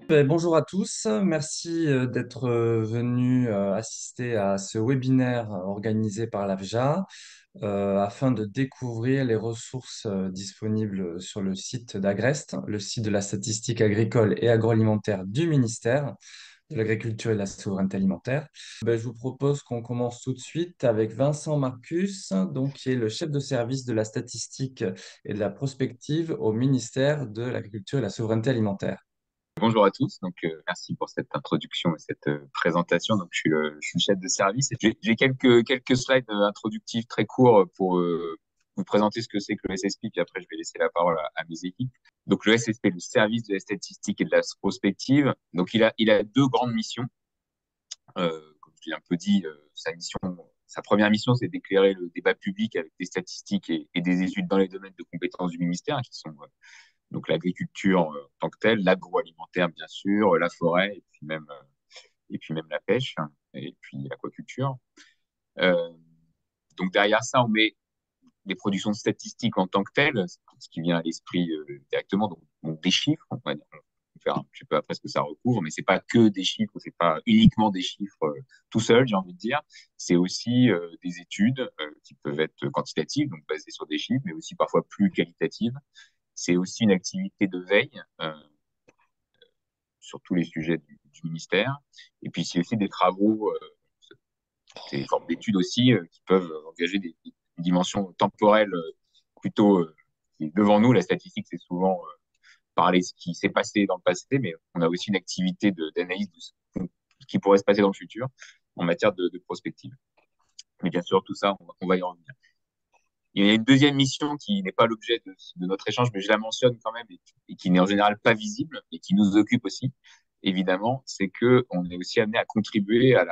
Bonjour à tous, merci d'être venus assister à ce webinaire organisé par l'AFJA afin de découvrir les ressources disponibles sur le site d'Agrest, le site de la statistique agricole et agroalimentaire du ministère de l'Agriculture et de la Souveraineté alimentaire. Je vous propose qu'on commence tout de suite avec Vincent Marcus, donc, qui est le chef de service de la statistique et de la prospective au ministère de l'Agriculture et de la Souveraineté alimentaire. Bonjour à tous, merci pour cette introduction et cette présentation. Je suis chef de service et j'ai quelques slides introductifs très courts pour vous présenter ce que c'est que le SSP, puis après je vais laisser la parole à mes équipes. Donc le SSP, le service de la statistique et de la prospective, donc il a deux grandes missions. Comme je l'ai un peu dit, sa première mission, c'est d'éclairer le débat public avec des statistiques et des études dans les domaines de compétences du ministère, qui sont donc l'agriculture en tant que telle, l'agroalimentaire bien sûr, la forêt et puis même la pêche et puis l'aquaculture. Euh, donc derrière ça, on met les productions statistiques en tant que telles, ce qui vient à l'esprit directement, donc des chiffres. On va faire un petit peu après ce que ça recouvre, mais c'est pas que des chiffres, c'est pas uniquement des chiffres tout seul, j'ai envie de dire. C'est aussi des études qui peuvent être quantitatives, donc basées sur des chiffres, mais aussi parfois plus qualitatives. C'est aussi une activité de veille sur tous les sujets du ministère. Et puis, c'est aussi des travaux, des formes d'études aussi qui peuvent engager des dimensions temporelles plutôt devant nous. La statistique, c'est souvent parler de ce qui s'est passé dans le passé, mais on a aussi une activité d'analyse de ce qui pourrait se passer dans le futur en matière de prospective. Mais bien sûr, tout ça, on va y revenir. Il y a une deuxième mission qui n'est pas l'objet de notre échange, mais je la mentionne quand même et qui n'est en général pas visible et qui nous occupe aussi, évidemment, c'est que on est aussi amené à contribuer à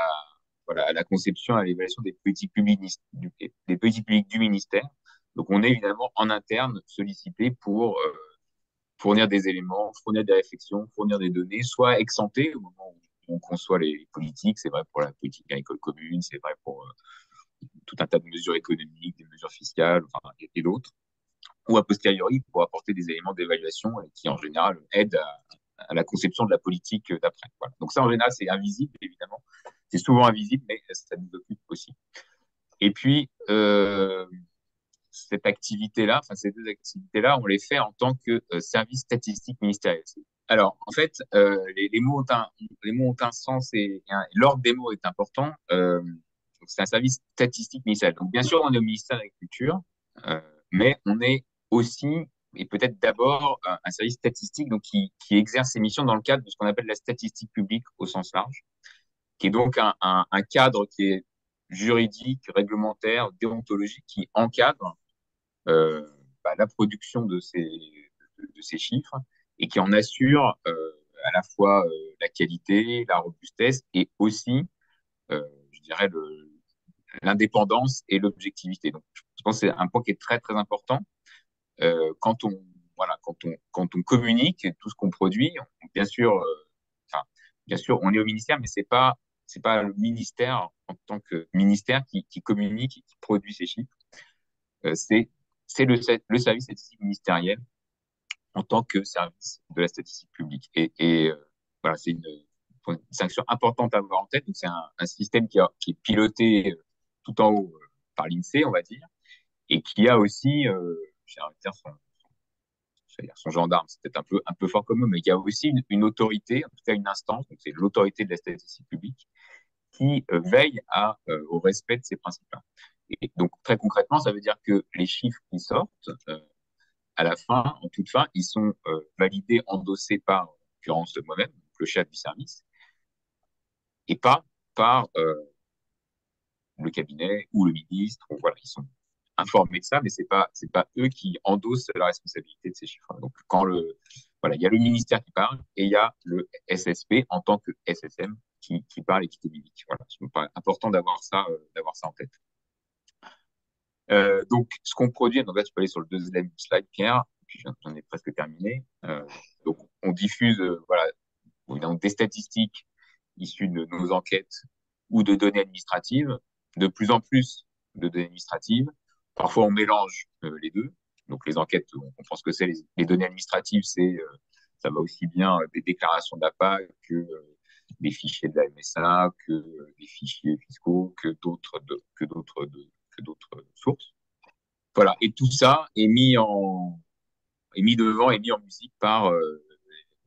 la conception, à l'évaluation des politiques publiques des politiques publiques du ministère. Donc, on est évidemment en interne sollicité pour fournir des éléments, fournir des réflexions, fournir des données, soit ex ante au moment où on conçoit les politiques. C'est vrai pour la politique agricole commune, c'est vrai pour tout un tas de mesures économiques, des mesures fiscales, enfin, et d'autres, ou a posteriori pour apporter des éléments d'évaluation qui en général aident à la conception de la politique d'après. Voilà. Donc ça en général c'est invisible évidemment, c'est souvent invisible mais ça nous occupe aussi. Et puis cette activité-là, enfin ces deux activités-là, on les fait en tant que service statistique ministériel. Alors, en fait, les mots ont un sens et l'ordre des mots est important. C'est un service statistique ministériel. Donc, bien sûr, on est au ministère de l'Agriculture, euh, mais on est aussi, et peut-être d'abord, un service statistique donc, qui exerce ses missions dans le cadre de ce qu'on appelle la statistique publique au sens large, qui est donc un cadre qui est juridique, réglementaire, déontologique, qui encadre euh, la production de ces chiffres et qui en assure à la fois la qualité, la robustesse et aussi, je dirais, l'indépendance et l'objectivité. Donc, je pense que c'est un point qui est très, très important. Quand on, voilà, quand on communique tout ce qu'on produit, bien sûr, enfin, bien sûr, on est au ministère, mais c'est pas le ministère en tant que ministère qui communique et qui produit ces chiffres. C'est le service statistique ministériel en tant que service de la statistique publique. Et voilà, c'est une sanction importante à avoir en tête. Donc, c'est un système qui est piloté tout en haut par l'INSEE, on va dire, et qui a aussi, j'ai envie de dire, son gendarme, c'est peut-être un peu fort comme eux, mais il y a aussi une autorité, en tout cas une instance, donc c'est l'autorité de la statistique publique, qui veille au respect de ces principes-là. Et donc, très concrètement, ça veut dire que les chiffres qui sortent, à la fin, en toute fin, ils sont validés, endossés par, en l'occurrence, moi-même, le chef du service, et pas par le cabinet ou le ministre. Voilà, ils sont informés de ça, mais c'est pas eux qui endossent la responsabilité de ces chiffres. Donc, voilà, il y a le ministère qui parle et il y a le SSP en tant que SSM qui parle et qui communique. Voilà, c'est important d'avoir ça en tête. Donc, ce qu'on produit, donc là, tu peux aller sur le deuxième slide, Pierre, puis j'en ai presque terminé. Donc, on diffuse voilà, évidemment, des statistiques issues de nos enquêtes ou de données administratives, de plus en plus de données administratives. Parfois, on mélange les deux. Donc, les enquêtes, on comprend ce que c'est. Les données administratives, c'est Ça va aussi bien des déclarations d'APA que des fichiers de la MSA, que des fichiers fiscaux, que d'autres sources. Voilà. Et tout ça est mis devant et mis en musique par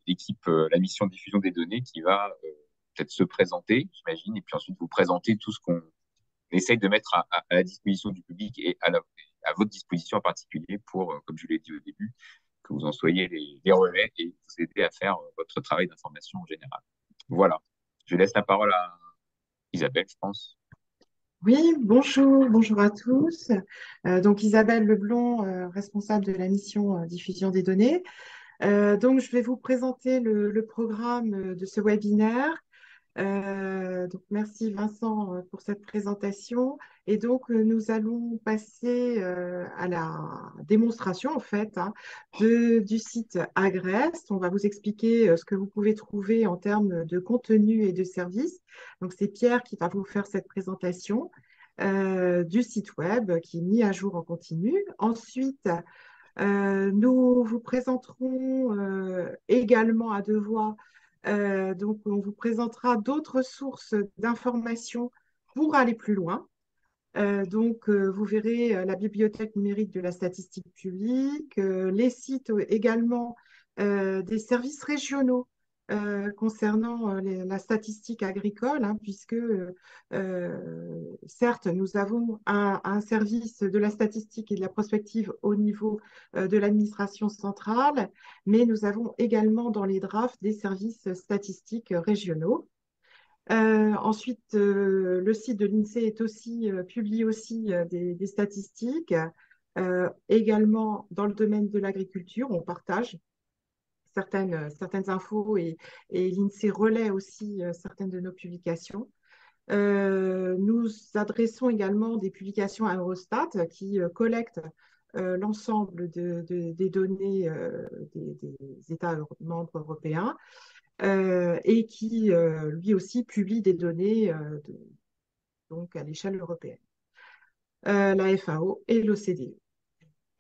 l'équipe, la mission de diffusion des données qui va peut-être se présenter, j'imagine, et puis ensuite vous présenter tout ce qu'on essaye de mettre à la disposition du public et à votre disposition en particulier pour, comme je l'ai dit au début, que vous en soyez les relais et vous aider à faire votre travail d'information en général. Voilà. Je laisse la parole à Isabelle, je pense. Oui, bonjour à tous. Donc Isabelle Leblond, responsable de la mission diffusion des données. Donc je vais vous présenter le programme de ce webinaire. Donc merci Vincent pour cette présentation. Et donc nous allons passer à la démonstration en fait du site Agrest. On va vous expliquer ce que vous pouvez trouver en termes de contenu et de services. Donc c'est Pierre qui va vous faire cette présentation du site web qui est mis à jour en continu. Ensuite, nous vous présenterons également à deux voix, donc on vous présentera d'autres sources d'informations pour aller plus loin. Vous verrez la bibliothèque numérique de la statistique publique, les sites également des services régionaux concernant la statistique agricole, hein, puisque certes, nous avons un service de la statistique et de la prospective au niveau de l'administration centrale, mais nous avons également dans les drafts des services statistiques régionaux. Ensuite, le site de l'INSEE publie aussi des statistiques. Également, dans le domaine de l'agriculture, on partage certaines infos et l'INSEE relaie aussi certaines de nos publications. Nous adressons également des publications à Eurostat qui collectent l'ensemble des données des États membres européens et qui, lui aussi, publie des données donc à l'échelle européenne, la FAO et l'OCDE.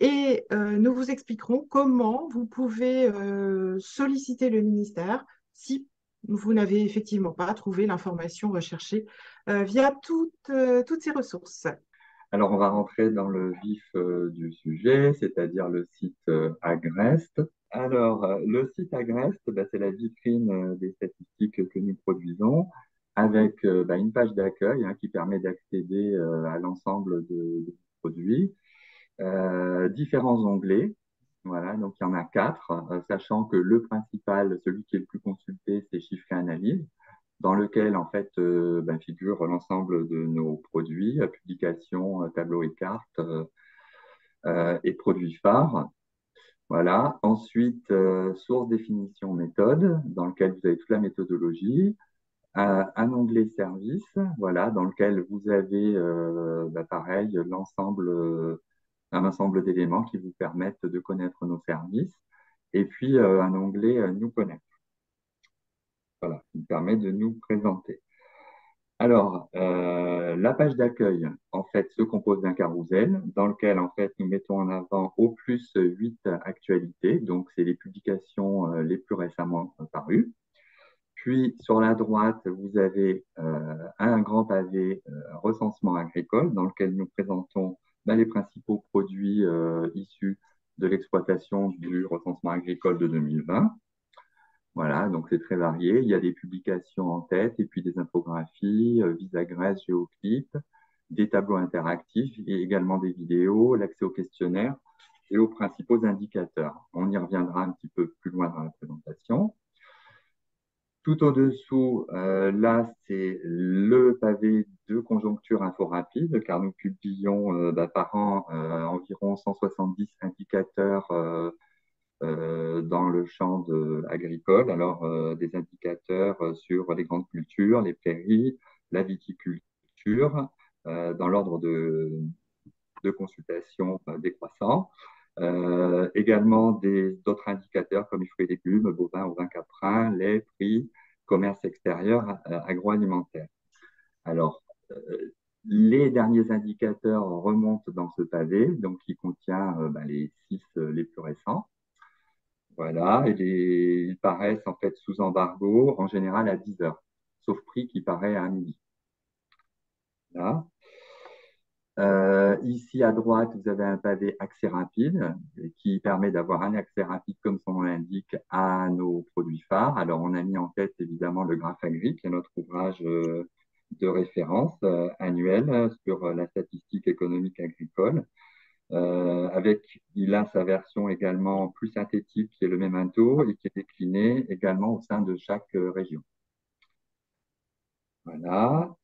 Et nous vous expliquerons comment vous pouvez solliciter le ministère si vous n'avez effectivement pas trouvé l'information recherchée via toutes ces ressources. Alors, on va rentrer dans le vif du sujet, c'est-à-dire le site Agrest. Alors, le site Agrest, c'est la vitrine des statistiques que nous produisons avec une page d'accueil qui permet d'accéder à l'ensemble de produits, différents onglets. Voilà, donc il y en a 4, sachant que le principal, celui qui est le plus consulté, c'est chiffres et analyse, dans lequel en fait figure l'ensemble de nos produits, publications, tableaux et cartes et produits phares. Voilà. Ensuite, source, définition, méthode, dans lequel vous avez toute la méthodologie. Un onglet service, voilà, dans lequel vous avez pareil un ensemble d'éléments qui vous permettent de connaître nos services. Et puis un onglet nous connaître. Voilà, qui permet de nous présenter. Alors, la page d'accueil, en fait, se compose d'un carrousel dans lequel, en fait, nous mettons en avant au plus 8 actualités. Donc, c'est les publications les plus récemment parues. Puis, sur la droite, vous avez un grand pavé recensement agricole dans lequel nous présentons les principaux produits issus de l'exploitation du recensement agricole de 2020. Voilà, donc c'est très varié. Il y a des publications en tête et puis des infographies, Visagrèce, Géoclip, des tableaux interactifs et également des vidéos, l'accès aux questionnaires et aux principaux indicateurs. On y reviendra un petit peu plus loin dans la présentation. Tout au-dessous, là, c'est le pavé de conjoncture info rapide, car nous publions par an environ 170 indicateurs dans le champ agricole. Alors, des indicateurs sur les grandes cultures, les prairies, la viticulture, dans l'ordre de consultation décroissant. Également d'autres indicateurs comme les fruits et légumes, bovins, ovins, caprins, lait, prix, commerce extérieur, agroalimentaire. Alors, les derniers indicateurs remontent dans ce pavé, donc qui contient les 6 les plus récents. Voilà, ils paraissent en fait sous embargo en général à 10 heures, sauf prix qui paraît à midi. Là. Ici à droite, vous avez un pavé accès rapide qui permet d'avoir un accès rapide, comme son nom l'indique, à nos produits phares. Alors, on a mis en tête évidemment le Graphe Agri, qui est notre ouvrage de référence annuel sur la statistique économique agricole. Il a sa version également plus synthétique qui est le Memento et qui est déclinée également au sein de chaque région. Voilà.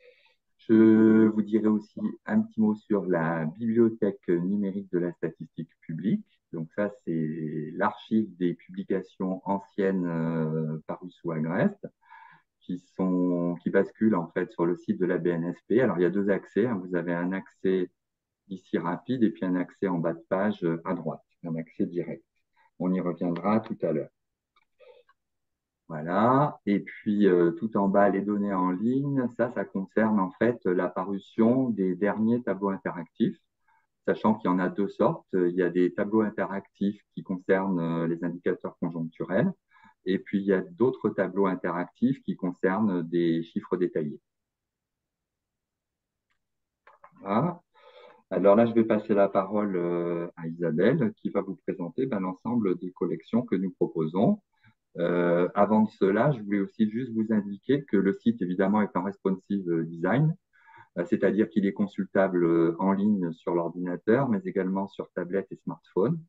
Je vous dirai aussi un petit mot sur la bibliothèque numérique de la statistique publique. Donc ça, c'est l'archive des publications anciennes parues sous Agreste qui basculent en fait sur le site de la BNSP. Alors il y a deux accès, hein. Vous avez un accès ici rapide et puis un accès en bas de page à droite, un accès direct. On y reviendra tout à l'heure. Voilà. Et puis, tout en bas, les données en ligne, ça concerne en fait la parution des derniers tableaux interactifs, sachant qu'il y en a deux sortes. Il y a des tableaux interactifs qui concernent les indicateurs conjoncturels, et puis il y a d'autres tableaux interactifs qui concernent des chiffres détaillés. Voilà. Alors là, je vais passer la parole à Isabelle, qui va vous présenter l'ensemble des collections que nous proposons. Avant de cela, je voulais aussi juste vous indiquer que le site, évidemment, est en responsive design, c'est-à-dire qu'il est consultable en ligne sur l'ordinateur, mais également sur tablette et smartphone.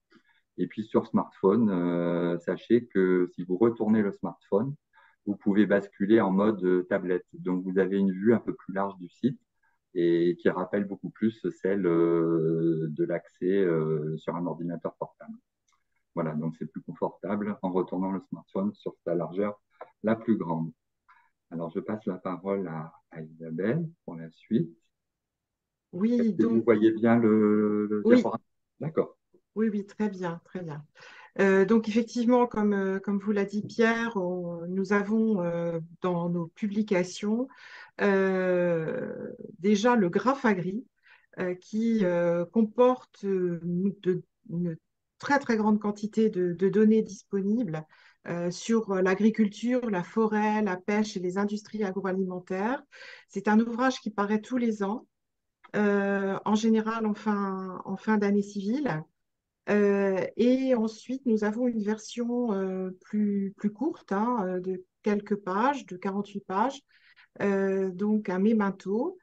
Et puis sur smartphone, sachez que si vous retournez le smartphone, vous pouvez basculer en mode tablette. Donc vous avez une vue un peu plus large du site et qui rappelle beaucoup plus celle de l'accès sur un ordinateur portable. Voilà, donc c'est plus confortable en retournant le smartphone sur sa largeur la plus grande. Alors, je passe la parole à Isabelle pour la suite. Oui, Est-ce que vous donc, voyez bien le oui, diaporama? D'accord. oui, oui, très bien, très bien. Donc, effectivement, comme vous l'a dit Pierre, nous avons dans nos publications déjà le Graphe Agri qui comporte une très, très grande quantité de données disponibles sur l'agriculture, la forêt, la pêche et les industries agroalimentaires. C'est un ouvrage qui paraît tous les ans, en général en fin d'année civile. Et ensuite, nous avons une version plus courte, hein, de quelques pages, de 48 pages, donc un memento,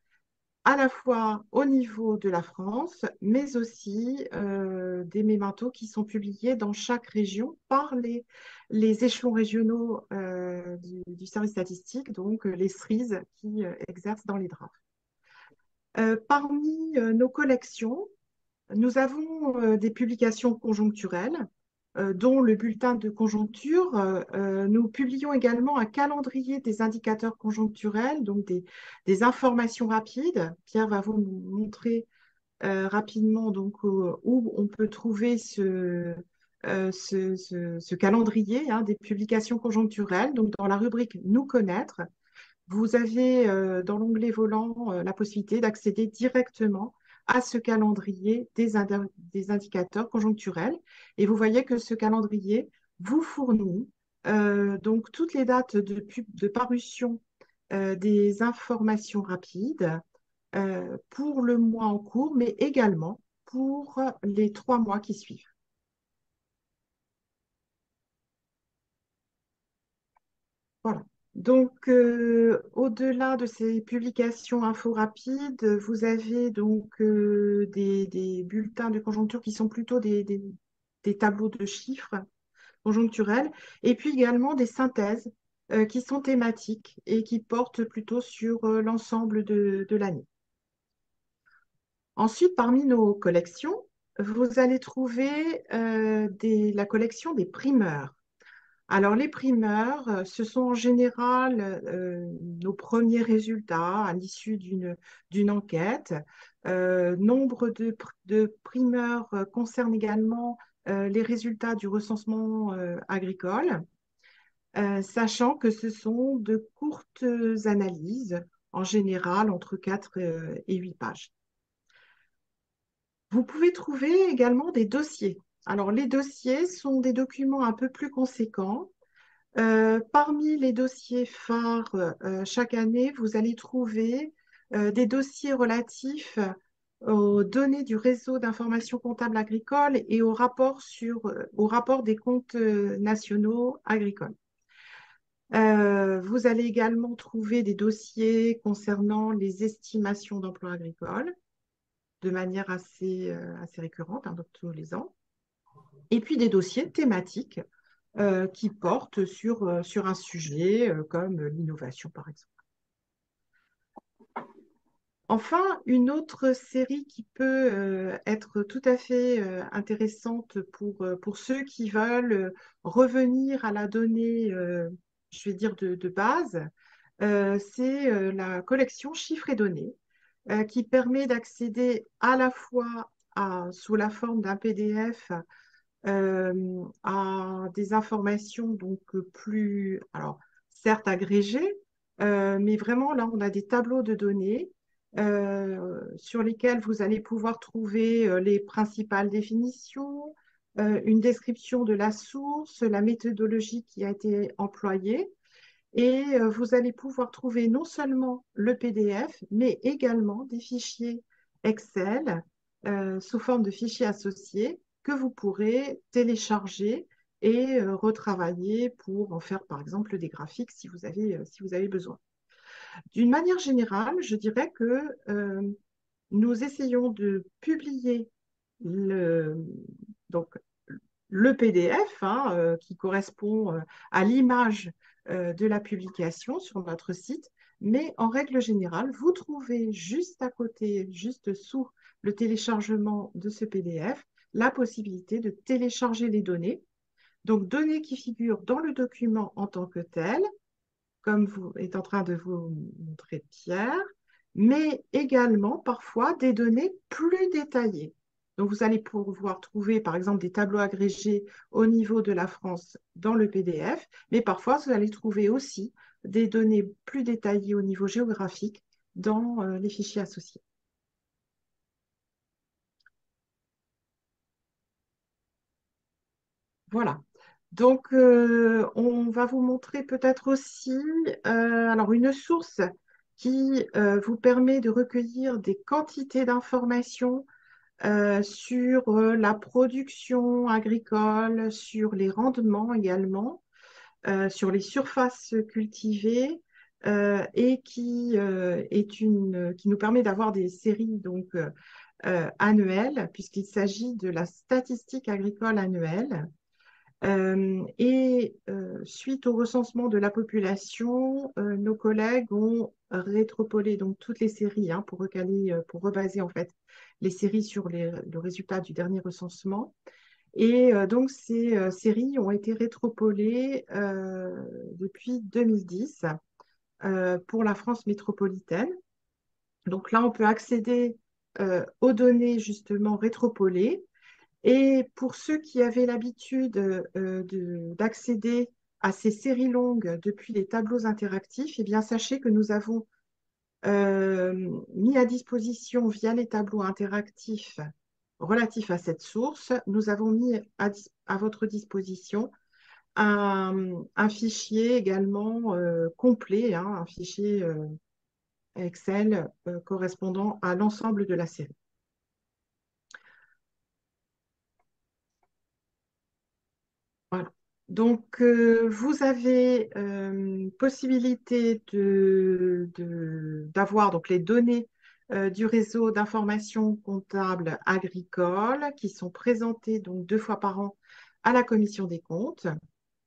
à la fois au niveau de la France, mais aussi des mémentos qui sont publiés dans chaque région par les échelons régionaux du service statistique, donc les SRIS qui exercent dans les DRAF. Parmi nos collections, nous avons des publications conjoncturelles, dont le bulletin de conjoncture. Nous publions également un calendrier des indicateurs conjoncturels, donc des informations rapides. Pierre va vous montrer rapidement donc, où on peut trouver ce calendrier hein, des publications conjoncturelles. Donc, dans la rubrique Nous connaître, vous avez dans l'onglet volant la possibilité d'accéder directement à ce calendrier des indicateurs conjoncturels. Et vous voyez que ce calendrier vous fournit donc toutes les dates de parution des informations rapides pour le mois en cours, mais également pour les 3 mois qui suivent. Voilà. Donc, au-delà de ces publications info rapides, vous avez donc des bulletins de conjoncture qui sont plutôt des tableaux de chiffres conjoncturels, et puis également des synthèses qui sont thématiques et qui portent plutôt sur l'ensemble de l'année. Ensuite, parmi nos collections, vous allez trouver la collection des primeurs. Alors, les primeurs, ce sont en général nos premiers résultats à l'issue d'une enquête. Nombre de primeurs concernent également les résultats du recensement agricole, sachant que ce sont de courtes analyses, en général entre 4 et 8 pages. Vous pouvez trouver également des dossiers. Alors, les dossiers sont des documents un peu plus conséquents. Parmi les dossiers phares, chaque année, vous allez trouver des dossiers relatifs aux données du réseau d'information comptable agricole et au rapport des comptes nationaux agricoles. Vous allez également trouver des dossiers concernant les estimations d'emplois agricoles de manière assez récurrente, hein, donc tous les ans. Et puis des dossiers thématiques qui portent sur un sujet comme l'innovation, par exemple. Enfin, une autre série qui peut être tout à fait intéressante pour ceux qui veulent revenir à la donnée, je vais dire, de base, c'est la collection chiffres et données, qui permet d'accéder à la fois sous la forme d'un PDF à des informations donc plus, alors certes agrégées, mais vraiment là on a des tableaux de données sur lesquels vous allez pouvoir trouver les principales définitions, une description de la source, la méthodologie qui a été employée. Et vous allez pouvoir trouver non seulement le PDF, mais également des fichiers Excel sous forme de fichiers associés que vous pourrez télécharger et retravailler pour en faire, par exemple, des graphiques si vous avez besoin. D'une manière générale, je dirais que nous essayons de publier le, donc, le PDF hein, qui correspond à l'image de la publication sur notre site. Mais en règle générale, vous trouvez juste à côté, juste sous le téléchargement de ce PDF, la possibilité de télécharger les données. Donc, données qui figurent dans le document en tant que tel, comme vous est en train de vous montrer Pierre, mais également parfois des données plus détaillées. Donc, vous allez pouvoir trouver, par exemple, des tableaux agrégés au niveau de la France dans le PDF, mais parfois, vous allez trouver aussi des données plus détaillées au niveau géographique dans les fichiers associés. Voilà. Donc, on va vous montrer peut-être aussi alors une source qui vous permet de recueillir des quantités d'informations sur la production agricole, sur les rendements également, sur les surfaces cultivées et qui nous permet d'avoir des séries donc, annuelles, puisqu'il s'agit de la statistique agricole annuelle. Suite au recensement de la population, nos collègues ont rétropolé donc toutes les séries hein, pour recaler, pour rebaser en fait les séries sur le résultat du dernier recensement. Et donc ces séries ont été rétropolées depuis 2010 pour la France métropolitaine. Donc là, on peut accéder aux données justement rétropolées. Et pour ceux qui avaient l'habitude d'accéder à ces séries longues depuis les tableaux interactifs, eh bien, sachez que nous avons mis à disposition via les tableaux interactifs relatifs à cette source, nous avons mis à votre disposition un fichier également complet, hein, un fichier Excel correspondant à l'ensemble de la série. Voilà. Donc, vous avez possibilité d'avoir donc les données du réseau d'information comptable agricole qui sont présentées donc 2 fois par an à la commission des comptes,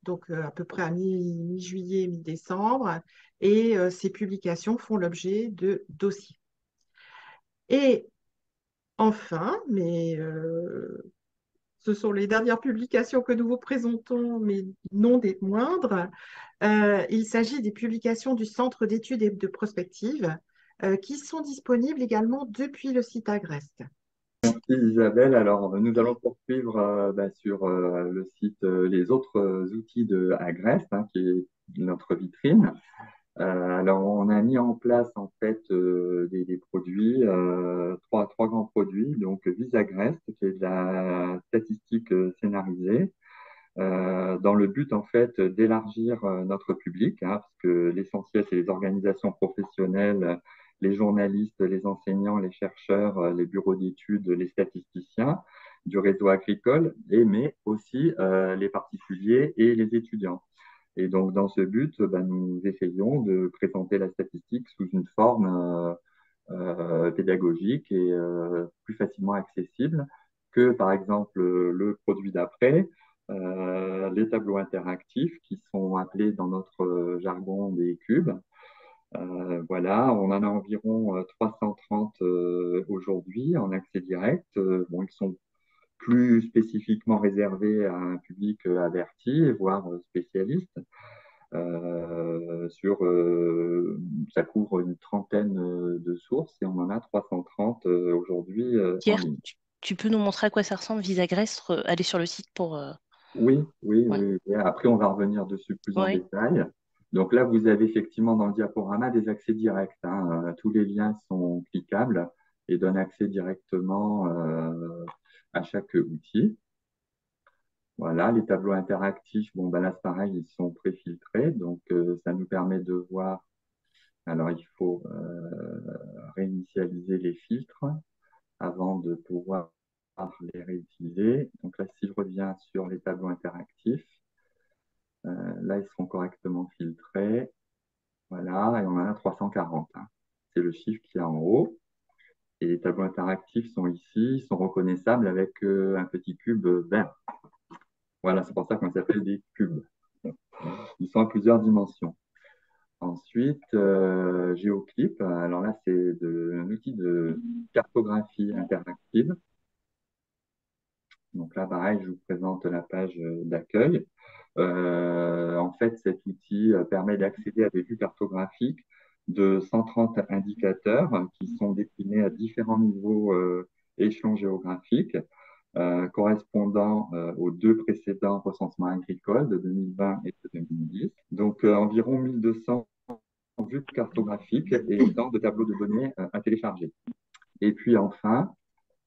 donc à peu près à mi-juillet, mi-décembre, et ces publications font l'objet de dossiers. Et enfin, mais ce sont les dernières publications que nous vous présentons, mais non des moindres. Il s'agit des publications du Centre d'études et de prospective qui sont disponibles également depuis le site Agreste. Merci Isabelle. Alors, nous allons poursuivre sur le site les autres outils de Agreste, hein, qui est notre vitrine. Alors, on a mis en place en fait des produits, trois grands produits. Donc, Visagrest, qui est de la statistique scénarisée, dans le but en fait d'élargir notre public, hein, parce que l'essentiel, c'est les organisations professionnelles, les journalistes, les enseignants, les chercheurs, les bureaux d'études, les statisticiens du réseau agricole, mais aussi les particuliers et les étudiants. Et donc, dans ce but, nous essayons de présenter la statistique sous une forme pédagogique et plus facilement accessible que, par exemple, le produit d'après, les tableaux interactifs qui sont appelés dans notre jargon des cubes. Voilà, on en a environ 330 aujourd'hui en accès direct. Bon, ils sont plus spécifiquement réservés à un public averti, voire spécialiste. Ça couvre une trentaine de sources et on en a 330 aujourd'hui en Pierre, ligne. tu peux nous montrer à quoi ça ressemble, Visagrest, aller sur le site pour... Oui, oui, Ouais. oui, oui. Après, on va revenir dessus plus en Ouais. détail. Donc là, vous avez effectivement dans le diaporama des accès directs, hein. Tous les liens sont cliquables et donnent accès directement à chaque outil. Voilà, les tableaux interactifs, bon, là, c'est pareil, ils sont préfiltrés, donc ça nous permet de voir. Alors, il faut réinitialiser les filtres avant de pouvoir les réutiliser. Donc là, si je reviens sur les tableaux interactifs, là, ils seront correctement filtrés. Voilà, et on en a 340, hein. C'est le chiffre qui est en haut. Et les tableaux interactifs sont ici, sont reconnaissables avec un petit cube vert. Voilà, c'est pour ça qu'on s'appelle des cubes. Ils sont à plusieurs dimensions. Ensuite, GeoClip. Alors là, c'est un outil de cartographie interactive. Donc là, pareil, je vous présente la page d'accueil. En fait, cet outil permet d'accéder à des vues cartographiques de 130 indicateurs qui sont déclinés à différents niveaux échelons géographiques, correspondant aux deux précédents recensements agricoles de 2020 et de 2010. Donc, environ 1200 vues cartographiques et autant de tableaux de données à télécharger. Et puis enfin,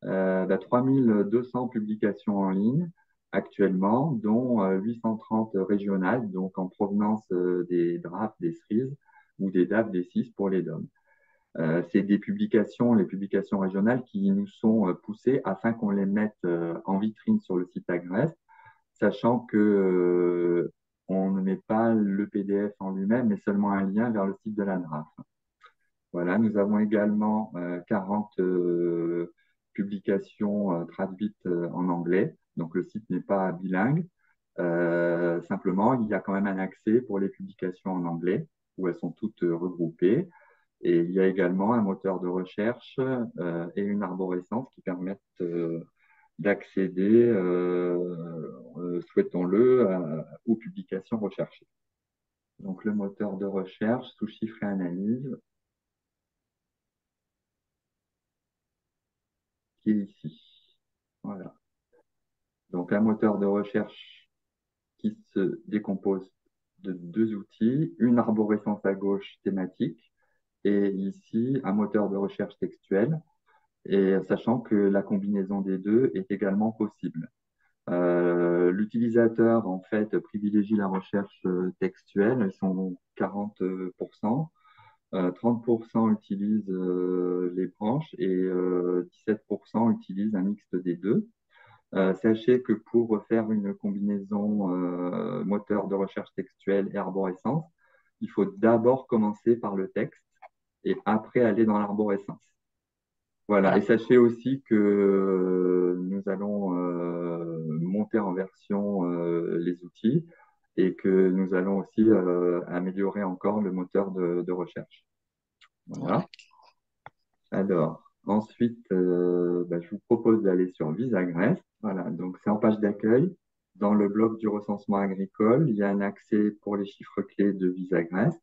3200 publications en ligne actuellement, dont 830 régionales, donc en provenance des DRAF, des CERIS ou des DAF, des CIS pour les DOM. C'est des publications, les publications régionales qui nous sont poussées afin qu'on les mette en vitrine sur le site Agrest, sachant que on ne met pas le PDF en lui-même, mais seulement un lien vers le site de la DRAF. Voilà, nous avons également 40 publications traduites en anglais. Donc, le site n'est pas bilingue. Simplement, il y a quand même un accès pour les publications en anglais, où elles sont toutes regroupées. Et il y a également un moteur de recherche et une arborescence qui permettent d'accéder, souhaitons-le, aux publications recherchées. Donc, le moteur de recherche sous chiffre et analyse, qui est ici. Voilà. Donc, un moteur de recherche qui se décompose de deux outils, une arborescence à gauche thématique et ici un moteur de recherche textuel, et sachant que la combinaison des deux est également possible. L'utilisateur, en fait, privilégie la recherche textuelle, ils sont 40%. 30% utilisent les branches et 17% utilisent un mixte des deux. Sachez que pour faire une combinaison moteur de recherche textuelle et arborescence, il faut d'abord commencer par le texte et après aller dans l'arborescence. Voilà. Et sachez aussi que nous allons monter en version les outils et que nous allons aussi améliorer encore le moteur de recherche. Voilà. Alors, ensuite, je vous propose d'aller sur Visagrest. Voilà, donc c'est en page d'accueil. Dans le bloc du recensement agricole, il y a un accès pour les chiffres clés de Visagrest.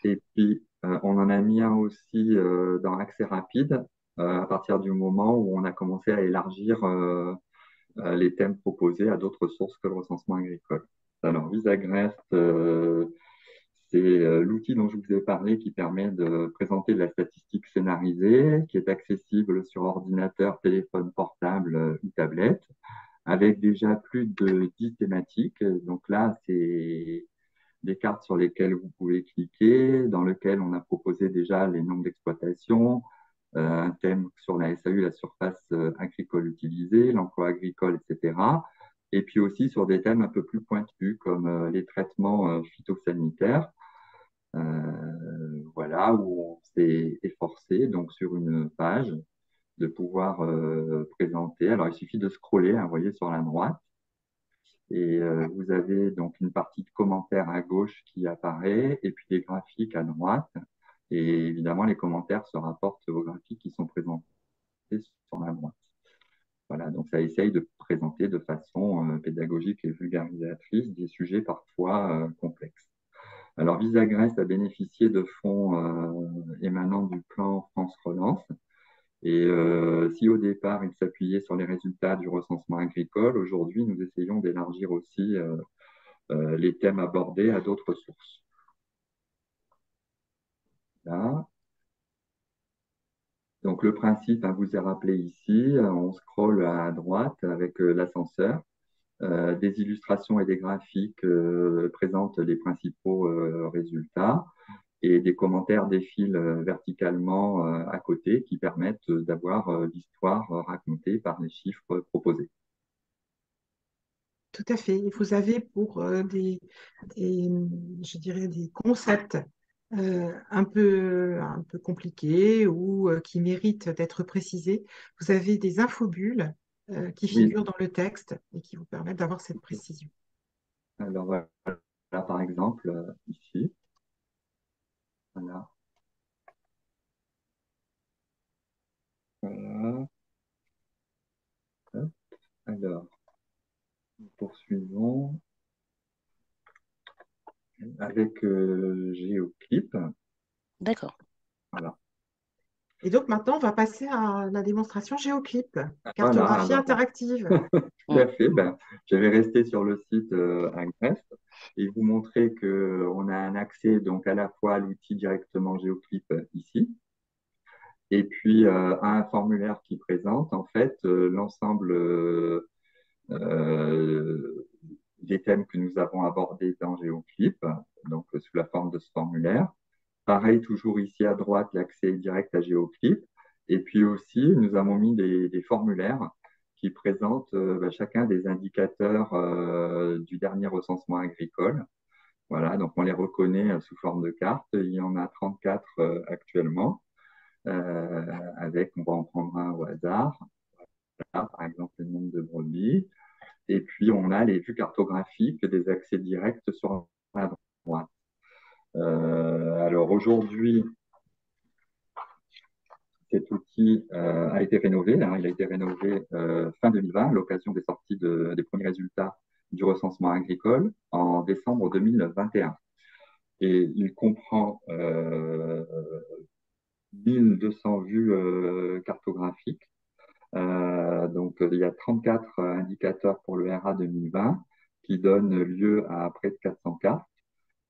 Et puis, on en a mis un aussi dans accès rapide à partir du moment où on a commencé à élargir les thèmes proposés à d'autres sources que le recensement agricole. Alors, Visagrest, c'est l'outil dont je vous ai parlé qui permet de présenter de la statistique scénarisée, qui est accessible sur ordinateur, téléphone portable ou tablette, avec déjà plus de 10 thématiques. Donc là, c'est des cartes sur lesquelles vous pouvez cliquer, dans lesquelles on a proposé déjà les nombres d'exploitation, un thème sur la SAU, la surface agricole utilisée, l'emploi agricole, etc. Et puis aussi sur des thèmes un peu plus pointus comme les traitements phytosanitaires, voilà, où on s'est efforcé, donc sur une page, de pouvoir présenter. Alors, il suffit de scroller, hein, vous voyez, sur la droite, et vous avez donc une partie de commentaires à gauche qui apparaît, et puis des graphiques à droite. Et évidemment, les commentaires se rapportent aux graphiques qui sont présentés sur la droite. Voilà, donc ça essaye de présenter de façon pédagogique et vulgarisatrice des sujets parfois complexes. Alors, Visagrest a bénéficié de fonds émanant du plan France Relance. Et si au départ, il s'appuyait sur les résultats du recensement agricole, aujourd'hui, nous essayons d'élargir aussi les thèmes abordés à d'autres sources. Là. Donc, le principe, hein, vous est rappelé ici, on scrolle à droite avec l'ascenseur. Des illustrations et des graphiques présentent les principaux résultats et des commentaires défilent verticalement à côté qui permettent d'avoir l'histoire racontée par les chiffres proposés. Tout à fait. Vous avez pour je dirais des concepts un peu compliqués ou qui méritent d'être précisés. Vous avez des infobulles qui Oui, figurent dans le texte et qui vous permettent d'avoir cette précision. alors voilà, par exemple, ici, voilà, voilà. Hop. Alors, nous poursuivons avec GeoClip. D'accord. Voilà. Et donc maintenant, on va passer à la démonstration géoclip, Voilà, cartographie alors, interactive. tout à fait. Ben, je vais rester sur le site Agrest et vous montrer qu'on a un accès donc à la fois à l'outil directement GeoClip ici, et puis à un formulaire qui présente en fait l'ensemble euh, des thèmes que nous avons abordés dans GeoClip, donc sous la forme de ce formulaire. Pareil, toujours ici à droite, l'accès direct à GeoClip. Et puis aussi, nous avons mis des formulaires qui présentent chacun des indicateurs du dernier recensement agricole. Voilà, donc on les reconnaît sous forme de carte. Il y en a 34 actuellement. Avec, on va en prendre un au hasard. Là, par exemple, le nombre de brebis. Et puis, on a les vues cartographiques des accès directs sur la droite. Alors aujourd'hui, cet outil a été rénové. Hein, il a été rénové fin 2020 à l'occasion des sorties des premiers résultats du recensement agricole en décembre 2021. Et il comprend 1200 vues cartographiques. Donc, il y a 34 indicateurs pour le RA 2020 qui donnent lieu à près de 400 cartes.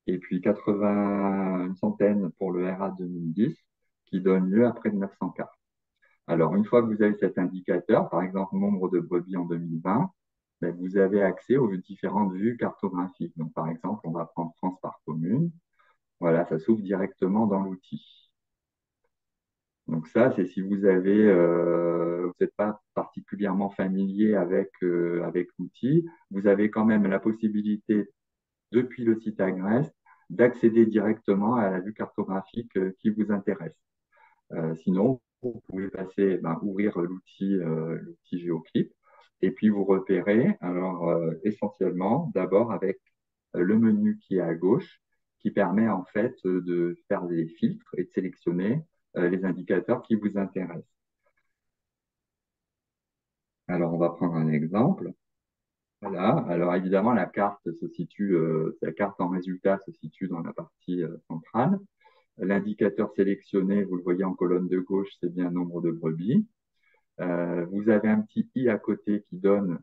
Et puis 80, une centaine pour le RA 2010 qui donne lieu à près de 900 cartes. Alors, une fois que vous avez cet indicateur, par exemple, nombre de brebis en 2020, ben, vous avez accès aux différentes vues cartographiques. Donc, par exemple, on va prendre France par commune. Voilà, ça s'ouvre directement dans l'outil. Donc ça, c'est si vous avez, vous n'êtes pas particulièrement familier avec l'outil, vous avez quand même la possibilité, depuis le site Agrest, d'accéder directement à la vue cartographique qui vous intéresse. Sinon, vous pouvez passer, ouvrir l'outil GeoClip et puis vous repérez, alors essentiellement, d'abord avec le menu qui est à gauche, qui permet en fait de faire des filtres et de sélectionner les indicateurs qui vous intéressent. Alors, on va prendre un exemple. Voilà. Alors, évidemment, la carte la carte en résultat se situe dans la partie centrale. L'indicateur sélectionné, vous le voyez en colonne de gauche, c'est bien nombre de brebis. Vous avez un petit i à côté qui donne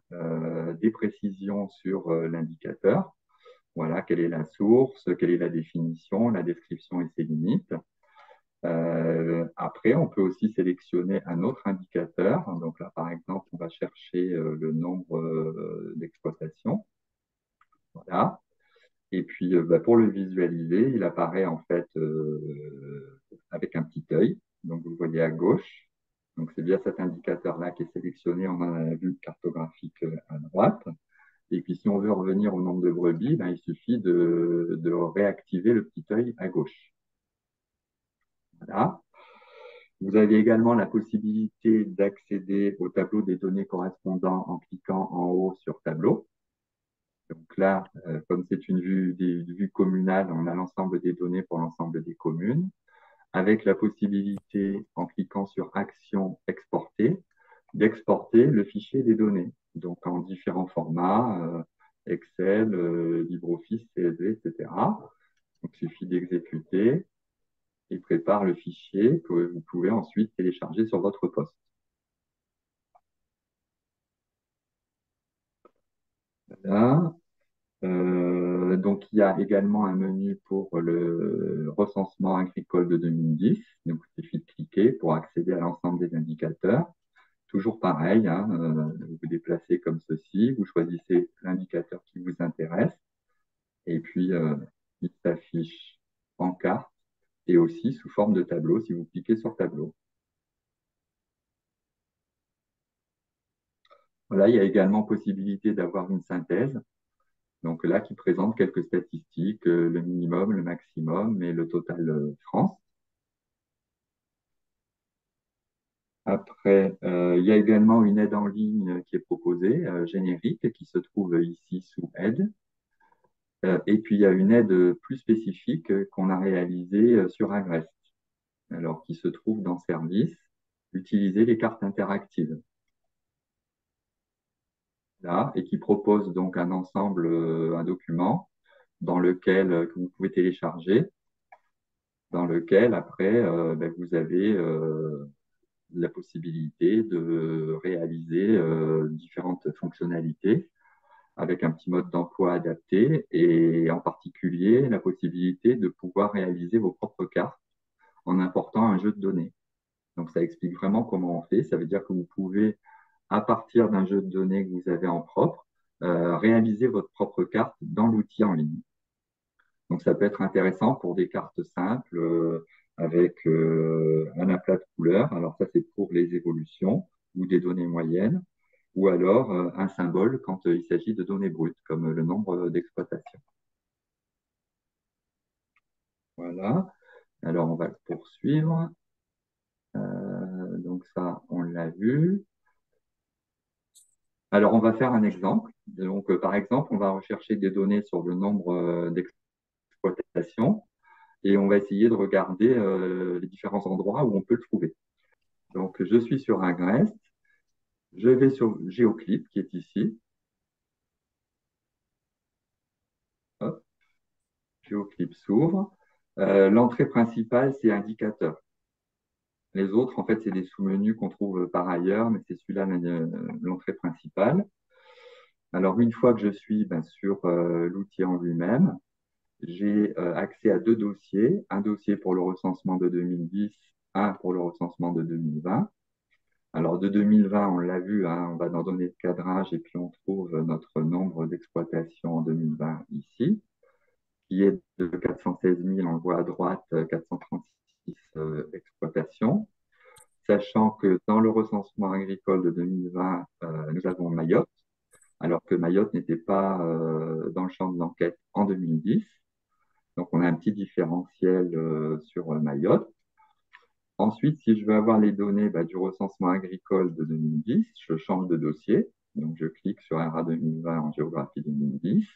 des précisions sur l'indicateur. Voilà, quelle est la source, quelle est la définition, la description et ses limites. Après, on peut aussi sélectionner un autre indicateur. Donc là, par exemple, on va chercher le nombre d'exploitations. Voilà. Et puis, pour le visualiser, il apparaît en fait avec un petit œil. Donc, vous le voyez à gauche. Donc, c'est bien cet indicateur-là qui est sélectionné. On en a la vue cartographique à droite. Et puis, si on veut revenir au nombre de brebis, ben, il suffit de réactiver le petit œil à gauche. Voilà. Vous avez également la possibilité d'accéder au tableau des données correspondants en cliquant en haut sur Tableau. Donc là, comme c'est une vue communale, on a l'ensemble des données pour l'ensemble des communes, avec la possibilité, en cliquant sur Action exporter, d'exporter le fichier des données, donc en différents formats, Excel, LibreOffice, CSV, etc. Donc, il suffit d'exécuter. Il prépare le fichier que vous pouvez ensuite télécharger sur votre poste. Voilà. Donc, il y a également un menu pour le recensement agricole de 2010. Donc, il suffit de cliquer pour accéder à l'ensemble des indicateurs. Toujours pareil, hein, vous vous déplacez comme ceci, vous choisissez l'indicateur qui vous intéresse et puis il s'affiche en carte et aussi sous forme de tableau si vous cliquez sur tableau. Voilà, il y a également possibilité d'avoir une synthèse. Donc là, qui présente quelques statistiques, le minimum, le maximum et le total France. Après, il y a également une aide en ligne qui est proposée, générique, qui se trouve ici sous aide. Et puis, il y a une aide plus spécifique qu'on a réalisée sur Agreste, alors qui se trouve dans Service, utiliser les cartes interactives. Là, et qui propose donc un ensemble, un document dans lequel que vous pouvez télécharger, dans lequel après vous avez la possibilité de réaliser différentes fonctionnalités avec un petit mode d'emploi adapté et en particulier la possibilité de pouvoir réaliser vos propres cartes en important un jeu de données. Donc ça explique vraiment comment on fait. Ça veut dire que vous pouvez, à partir d'un jeu de données que vous avez en propre, réaliser votre propre carte dans l'outil en ligne. Donc ça peut être intéressant pour des cartes simples avec un aplat de couleurs. Alors ça, c'est pour les évolutions ou des données moyennes, ou alors un symbole quand il s'agit de données brutes, comme le nombre d'exploitations. Voilà. Alors on va le poursuivre. Donc ça, on l'a vu. Alors on va faire un exemple. Donc par exemple, on va rechercher des données sur le nombre d'exploitations et on va essayer de regarder les différents endroits où on peut le trouver. Donc, je suis sur Agreste, je vais sur Géoclip qui est ici. Hop, Géoclip s'ouvre. L'entrée principale, c'est indicateur. Les autres, en fait, c'est des sous-menus qu'on trouve par ailleurs, mais c'est celui-là l'entrée principale. Alors, une fois que je suis sur l'outil en lui-même, j'ai accès à deux dossiers. Un dossier pour le recensement de 2010, un pour le recensement de 2020. Alors, de 2020, on l'a vu, hein, on va dans données de cadrage et puis on trouve notre nombre d'exploitations en 2020 ici, qui est de 416 000, on le voit à droite, 436 exploitations. Sachant que dans le recensement agricole de 2020, nous avons Mayotte, alors que Mayotte n'était pas dans le champ de l'enquête en 2010. Donc, on a un petit différentiel sur Mayotte. Ensuite, si je veux avoir les données du recensement agricole de 2010, je change de dossier. Donc, je clique sur RA 2020 en géographie 2010.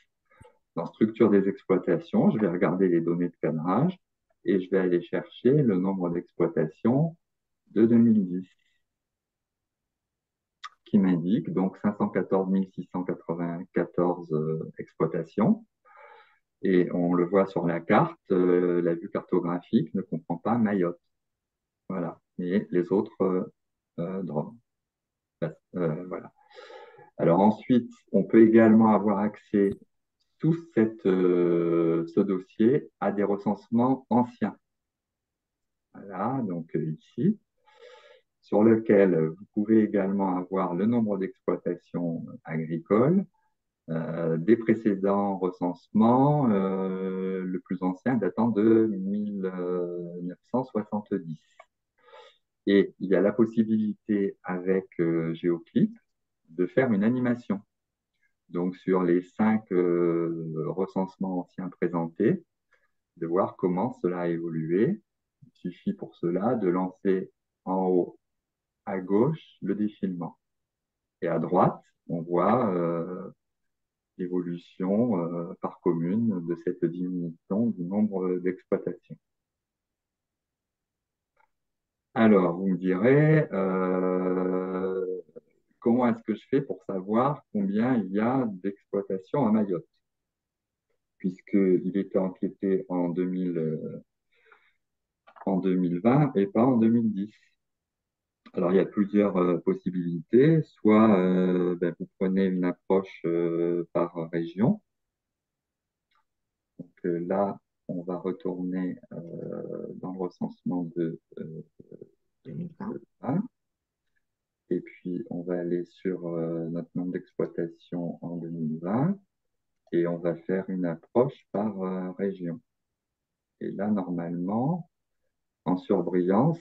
Dans structure des exploitations, je vais regarder les données de cadrage et je vais aller chercher le nombre d'exploitations de 2010 qui m'indique donc 514 694 exploitations. Et on le voit sur la carte, la vue cartographique ne comprend pas Mayotte. Voilà. Et les autres DROM. Voilà. Alors ensuite, on peut également avoir accès ce dossier a des recensements anciens. Voilà, donc ici, sur lequel vous pouvez également avoir le nombre d'exploitations agricoles, des précédents recensements, le plus ancien datant de 1970. Et il y a la possibilité avec Géoclip de faire une animation. Donc sur les 5 recensements anciens présentés, de voir comment cela a évolué. Il suffit pour cela de lancer en haut à gauche le défilement. Et à droite, on voit l'évolution par commune de cette diminution du nombre d'exploitations. Alors, vous me direz, comment est-ce que je fais pour savoir combien il y a d'exploitations à Mayotte? Puisqu'il était enquêté en 2020 et pas en 2010. Alors, il y a plusieurs possibilités. Soit vous prenez une approche par région. Donc là, on va retourner dans le recensement de 2020. Et puis, on va aller sur notre nombre d'exploitations en 2020 et on va faire une approche par région. Et là, normalement, en surbrillance,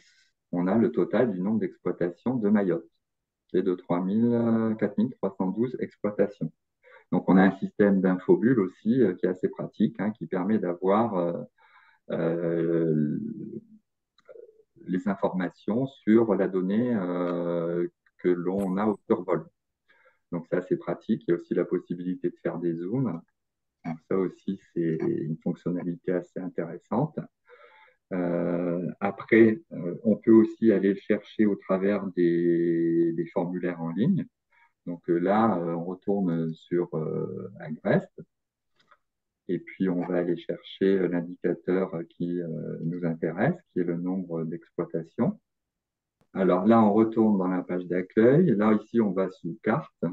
on a le total du nombre d'exploitations de Mayotte, qui est de 4312 exploitations. Donc, on a un système d'infobulle aussi qui est assez pratique, hein, qui permet d'avoir les informations sur la donnée que l'on a au survol. Donc, c'est assez pratique. Il y a aussi la possibilité de faire des zooms. Donc, ça aussi, c'est une fonctionnalité assez intéressante. Après, on peut aussi aller chercher au travers des formulaires en ligne. Donc là, on retourne sur Agrest et puis on va aller chercher l'indicateur qui nous intéresse, qui est le nombre d'exploitations. Alors là, on retourne dans la page d'accueil. Là, ici, on va sous carte.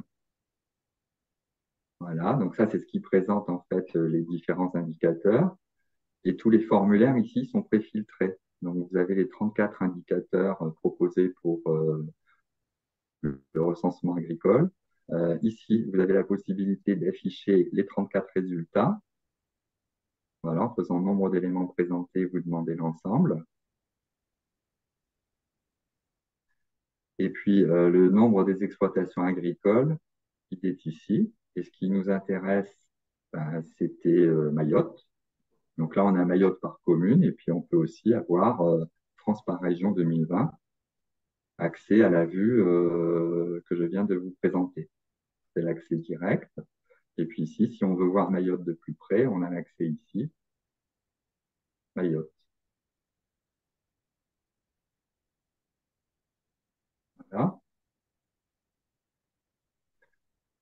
Voilà, donc ça, c'est ce qui présente en fait les différents indicateurs. Et tous les formulaires ici sont préfiltrés. Donc, vous avez les 34 indicateurs proposés pour le recensement agricole. Ici, vous avez la possibilité d'afficher les 34 résultats. Voilà, en faisant le nombre d'éléments présentés, vous demandez l'ensemble. Et puis, le nombre des exploitations agricoles qui est ici. Et ce qui nous intéresse, c'était Mayotte. Donc là, on a Mayotte par commune. Et puis, on peut aussi avoir France par région 2020, accès à la vue que je viens de vous présenter. C'est l'accès direct. Et puis ici, si on veut voir Mayotte de plus près, on a l'accès ici, Mayotte. Voilà.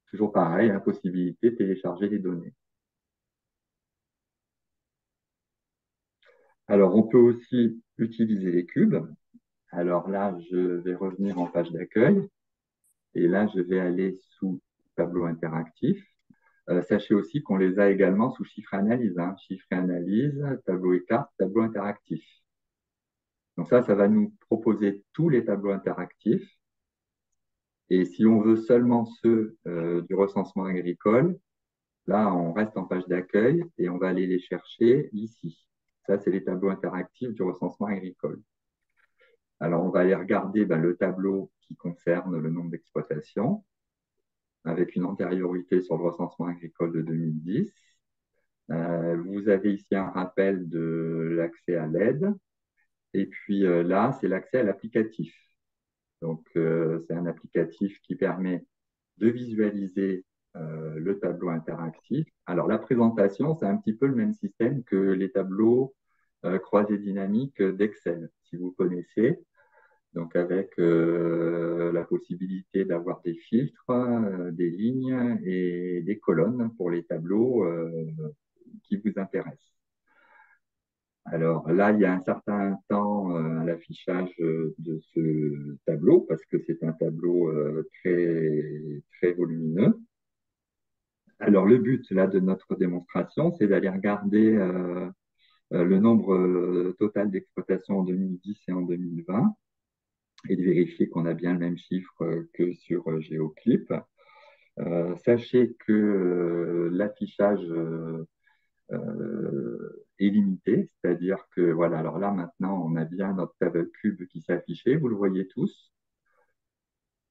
Toujours pareil, la possibilité de télécharger les données. Alors, on peut aussi utiliser les cubes. Alors là, je vais revenir en page d'accueil. Et là, je vais aller sous tableau interactif. Sachez aussi qu'on les a également sous chiffre et analyse. Hein. Chiffre et analyse, tableau et carte, tableau interactif. Donc ça va nous proposer tous les tableaux interactifs. Et si on veut seulement ceux du recensement agricole, là, on reste en page d'accueil et on va aller les chercher ici. Ça, c'est les tableaux interactifs du recensement agricole. Alors, on va aller regarder le tableau qui concerne le nombre d'exploitations, avec une antériorité sur le recensement agricole de 2010. Vous avez ici un rappel de l'accès à l'aide. Et puis là, c'est l'accès à l'applicatif. Donc, c'est un applicatif qui permet de visualiser le tableau interactif. Alors, la présentation, c'est un petit peu le même système que les tableaux croisés dynamiques d'Excel, si vous connaissez. Donc, avec la possibilité d'avoir des filtres, des lignes et des colonnes pour les tableaux qui vous intéressent. Alors là, il y a un certain temps à l'affichage de ce tableau parce que c'est un tableau très, très volumineux. Alors, le but là, de notre démonstration, c'est d'aller regarder le nombre total d'exploitations en 2010 et en 2020 et de vérifier qu'on a bien le même chiffre que sur Géoclip. Sachez que l'affichage est limité, c'est-à-dire que voilà, alors là maintenant on a bien notre table cube qui s'est affiché, vous le voyez tous,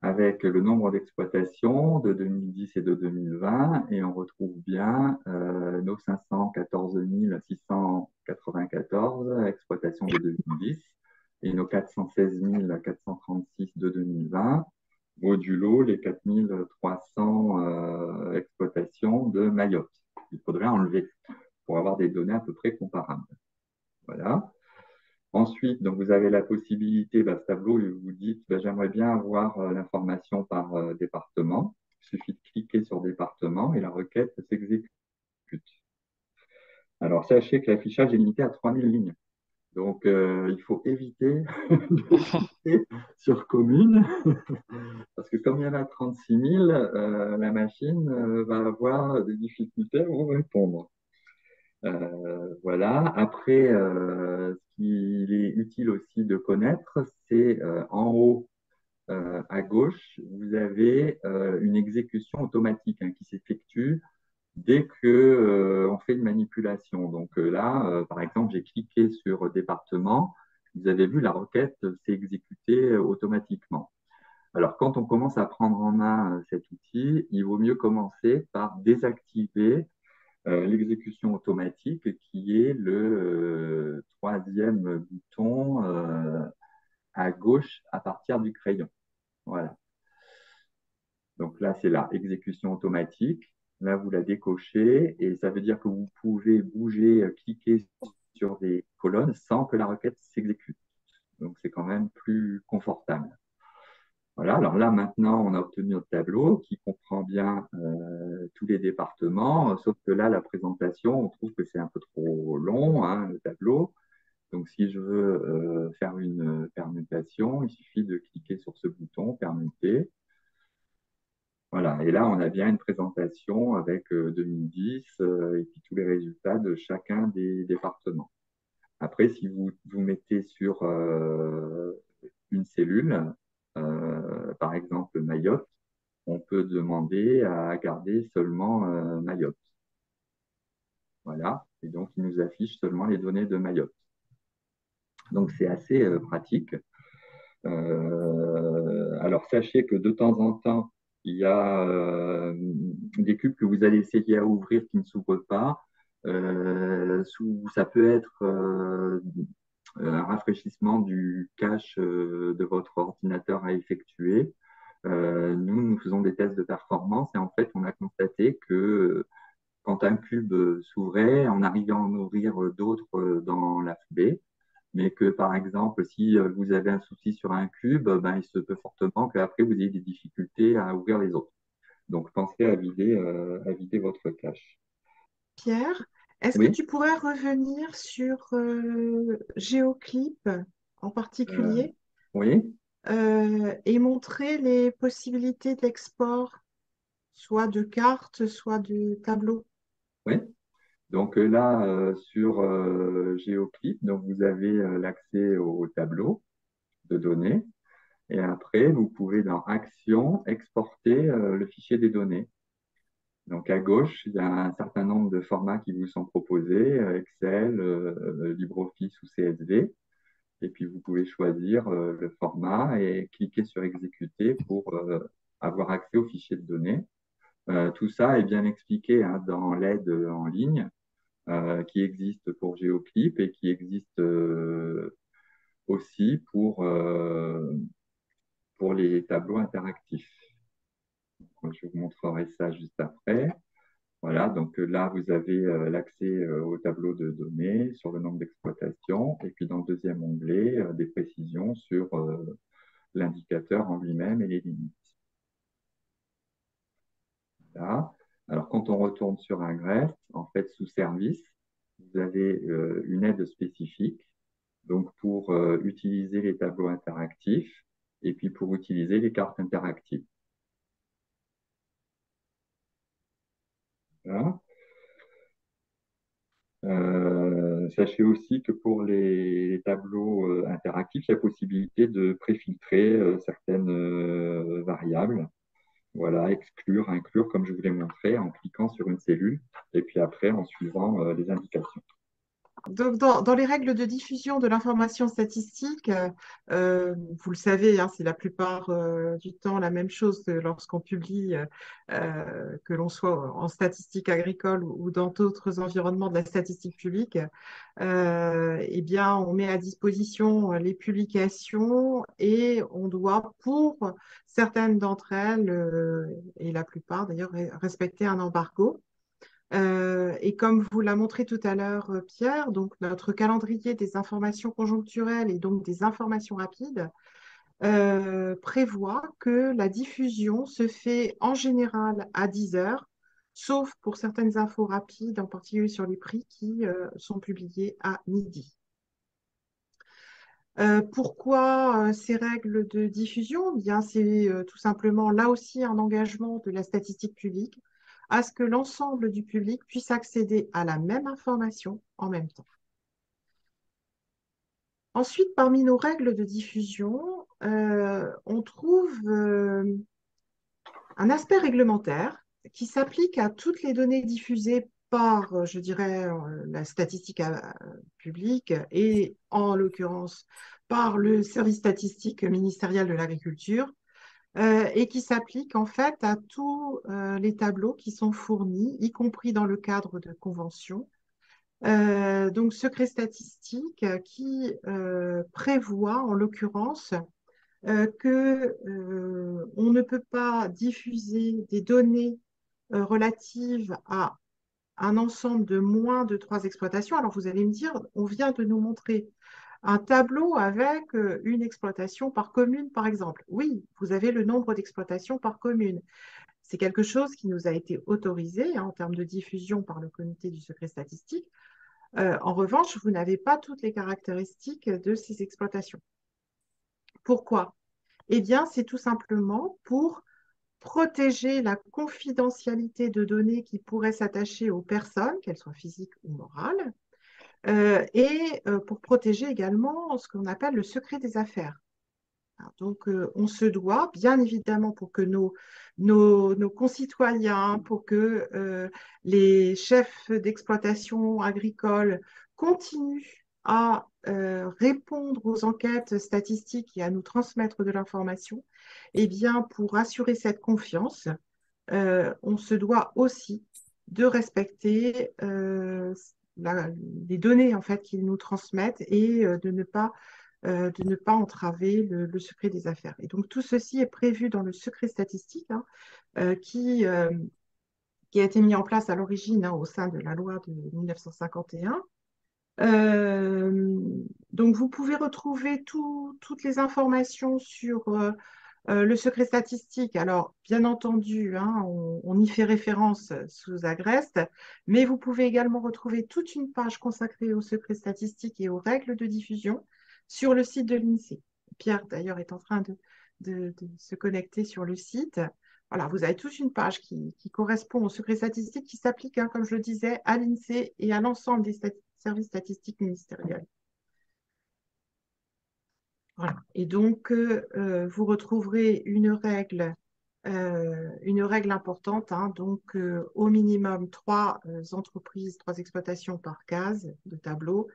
avec le nombre d'exploitations de 2010 et de 2020, et on retrouve bien nos 514 694 exploitations de 2010 et nos 416 436 de 2020, modulo les 4300 exploitations de Mayotte. Il faudrait enlever pour avoir des données à peu près comparables. Voilà. Ensuite, donc vous avez la possibilité, ce tableau, vous dites, j'aimerais bien avoir l'information par département. Il suffit de cliquer sur département et la requête s'exécute. Alors, sachez que l'affichage est limité à 3000 lignes. Donc, il faut éviter de cliquer sur commune, parce que comme il y en a 36 000, la machine va avoir des difficultés à vous répondre. Voilà. Après, ce qu'il est utile aussi de connaître, c'est en haut à gauche, vous avez une exécution automatique qui s'effectue dès que on fait une manipulation. Donc là, par exemple, j'ai cliqué sur département. Vous avez vu, la requête s'est exécutée automatiquement. Alors, quand on commence à prendre en main cet outil, il vaut mieux commencer par désactiver l'exécution automatique, qui est le troisième bouton à gauche à partir du crayon. Voilà. Donc là, c'est la exécution automatique. Là, vous la décochez et ça veut dire que vous pouvez bouger, cliquer sur des colonnes sans que la requête s'exécute. Donc, c'est quand même plus confortable. Voilà, alors là maintenant on a obtenu notre tableau qui comprend bien tous les départements, sauf que là la présentation, on trouve que c'est un peu trop long, le tableau. Donc si je veux faire une permutation, il suffit de cliquer sur ce bouton permuter. Voilà, et là on a bien une présentation avec 2010 et puis tous les résultats de chacun des départements. Après, si vous mettez sur une cellule, par exemple Mayotte, on peut demander à garder seulement Mayotte. Voilà, et donc il nous affiche seulement les données de Mayotte. Donc c'est assez pratique. Alors sachez que de temps en temps, il y a des cubes que vous allez essayer à ouvrir qui ne s'ouvrent pas. Ça peut être un rafraîchissement du cache de votre ordinateur à effectuer. Nous faisons des tests de performance et en fait, on a constaté que quand un cube s'ouvrait, on arrivait à en ouvrir d'autres dans la foulée, mais que par exemple, si vous avez un souci sur un cube, il se peut fortement qu'après, vous ayez des difficultés à ouvrir les autres. Donc, pensez à vider votre cache. Pierre, est-ce que Oui, tu pourrais revenir sur Géoclip en euh, particulier oui, et montrer les possibilités d'export, soit de cartes, soit de tableaux? oui. Donc là, sur GeoClip, donc vous avez l'accès au tableau de données. Et après, vous pouvez dans Action exporter le fichier des données. Donc à gauche, il y a un certain nombre de formats qui vous sont proposés, Excel, LibreOffice ou CSV. Et puis vous pouvez choisir le format et cliquer sur Exécuter pour avoir accès au fichier de données. Tout ça est bien expliqué dans l'aide en ligne qui existe pour GeoClip et qui existe aussi pour les tableaux interactifs. Je vous montrerai ça juste après. Voilà, donc là, vous avez l'accès au tableau de données sur le nombre d'exploitations et puis dans le deuxième onglet, des précisions sur l'indicateur en lui-même et les limites. Là. Alors, quand on retourne sur Ingress, en fait, sous service, vous avez une aide spécifique donc pour utiliser les tableaux interactifs et puis pour utiliser les cartes interactives. Voilà. Sachez aussi que pour les tableaux interactifs, il y a possibilité de préfiltrer certaines variables. Voilà, exclure, inclure, comme je vous l'ai montré, en cliquant sur une cellule et puis après en suivant les indications. Donc, dans les règles de diffusion de l'information statistique, vous le savez, hein, c'est la plupart du temps la même chose que lorsqu'on publie, que l'on soit en statistique agricole ou dans d'autres environnements de la statistique publique. Eh bien, on met à disposition les publications et on doit, pour certaines d'entre elles, et la plupart d'ailleurs, respecter un embargo. Et comme vous l'a montré tout à l'heure, Pierre, donc notre calendrier des informations conjoncturelles et donc des informations rapides prévoit que la diffusion se fait en général à 10 heures, sauf pour certaines infos rapides, en particulier sur les prix qui sont publiées à midi. Pourquoi ces règles de diffusion? Eh bien, c'est tout simplement là aussi un engagement de la statistique publique à ce que l'ensemble du public puisse accéder à la même information en même temps. Ensuite, parmi nos règles de diffusion, on trouve un aspect réglementaire qui s'applique à toutes les données diffusées par, je dirais, la statistique publique et en l'occurrence par le service statistique ministériel de l'Agriculture et qui s'applique en fait à tous les tableaux qui sont fournis, y compris dans le cadre de conventions. Donc, secret statistique qui prévoit en l'occurrence que on ne peut pas diffuser des données relatives à un ensemble de moins de 3 exploitations. Alors vous allez me dire, on vient de nous montrer un tableau avec une exploitation par commune, par exemple. Oui, vous avez le nombre d'exploitations par commune. C'est quelque chose qui nous a été autorisé hein, en termes de diffusion par le comité du secret statistique. En revanche, vous n'avez pas toutes les caractéristiques de ces exploitations. Pourquoi? Eh bien, c'est tout simplement pour protéger la confidentialité de données qui pourraient s'attacher aux personnes, qu'elles soient physiques ou morales, et pour protéger également ce qu'on appelle le secret des affaires. Donc, on se doit, bien évidemment, pour que nos concitoyens, pour que les chefs d'exploitation agricole continuent à répondre aux enquêtes statistiques et à nous transmettre de l'information, eh bien, pour assurer cette confiance, on se doit aussi de respecter les données en fait, qu'ils nous transmettent et de ne pas entraver le secret des affaires. Et donc, tout ceci est prévu dans le secret statistique hein, euh, qui, euh, qui a été mis en place à l'origine hein, au sein de la loi de 1951. Euh, donc, vous pouvez retrouver toutes les informations sur le secret statistique. Alors, bien entendu, hein, on y fait référence sous Agreste, mais vous pouvez également retrouver toute une page consacrée au secret statistique et aux règles de diffusion sur le site de l'INSEE. Pierre, d'ailleurs, est en train de se connecter sur le site. Voilà, vous avez toute une page qui correspond au secret statistique qui s'applique, hein, comme je le disais, à l'INSEE et à l'ensemble des services statistiques ministériels. Voilà. Et donc, vous retrouverez une règle importante, hein, donc au minimum 3 entreprises, 3 exploitations par case de tableau.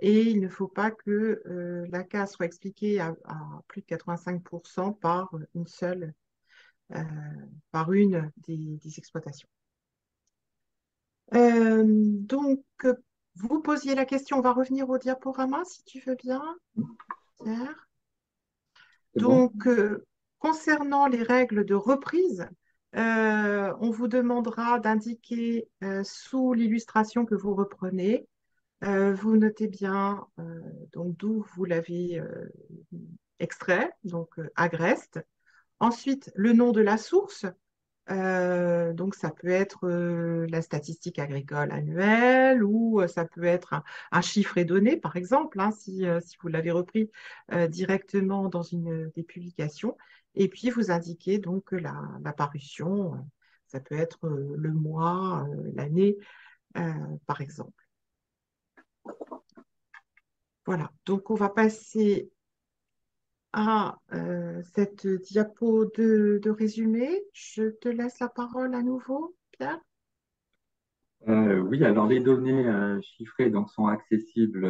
Et il ne faut pas que la case soit expliquée à plus de 85% par une des exploitations. Donc, vous posiez la question, on va revenir au diaporama si tu veux bien, Pierre. Bon. Donc, concernant les règles de reprise, on vous demandera d'indiquer sous l'illustration que vous reprenez, vous notez bien donc d'où vous l'avez extrait, donc Agreste. Ensuite, le nom de la source. Donc, ça peut être la statistique agricole annuelle ou ça peut être un chiffre et donné, par exemple, hein, si vous l'avez repris directement dans une des publications. Et puis, vous indiquez donc la parution. Ça peut être le mois, l'année, par exemple. Voilà, donc on va passer à cette diapo de résumé. Je te laisse la parole à nouveau, Pierre. Oui, alors les données chiffrées donc, sont accessibles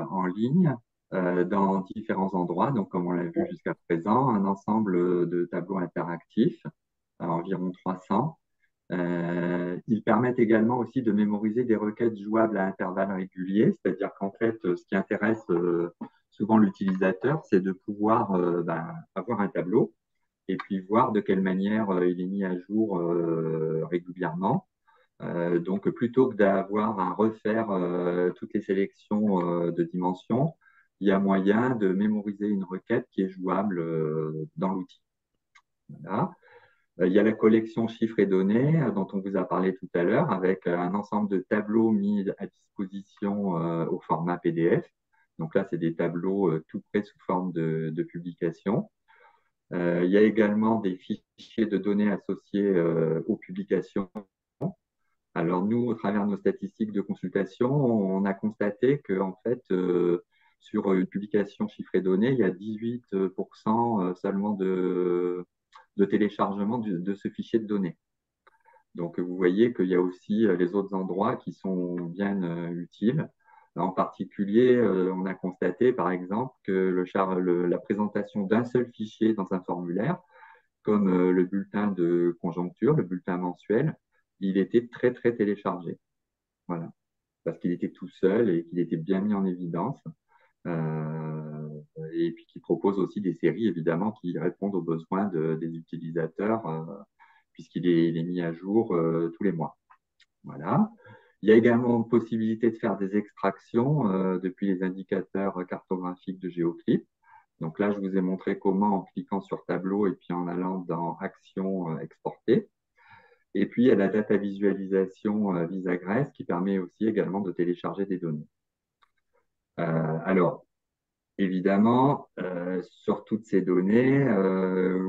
en ligne dans différents endroits. Donc, comme on l'a vu jusqu'à présent, un ensemble de tableaux interactifs, environ 300. Ils permettent également aussi de mémoriser des requêtes jouables à intervalles réguliers, c'est-à-dire qu'en fait, ce qui intéresse souvent l'utilisateur, c'est de pouvoir avoir un tableau et puis voir de quelle manière il est mis à jour régulièrement. Donc, plutôt que d'avoir à refaire toutes les sélections de dimensions, il y a moyen de mémoriser une requête qui est jouable dans l'outil. Voilà. Il y a la collection chiffres et données dont on vous a parlé tout à l'heure, avec un ensemble de tableaux mis à disposition au format PDF. Donc là, c'est des tableaux tout prêts sous forme de publication. Il y a également des fichiers de données associés aux publications. Alors nous, au travers de nos statistiques de consultation, on a constaté que en fait, sur une publication chiffrée donnée, il y a 18% seulement de téléchargement de ce fichier de données. Donc vous voyez qu'il y a aussi les autres endroits qui sont bien utiles. En particulier, on a constaté par exemple que la présentation d'un seul fichier dans un formulaire, comme le bulletin de conjoncture, le bulletin mensuel, il était très très téléchargé. Voilà, parce qu'il était tout seul et qu'il était bien mis en évidence. Et puis qui propose aussi des séries, évidemment, qui répondent aux besoins des utilisateurs, puisqu'il est mis à jour tous les mois. Voilà. Il y a également possibilité de faire des extractions depuis les indicateurs cartographiques de Géoclip. Donc là, je vous ai montré comment en cliquant sur tableau et puis en allant dans Action exporter. Et puis, il y a la data visualisation Visagrèce qui permet aussi également de télécharger des données. Alors, évidemment, sur toutes ces données,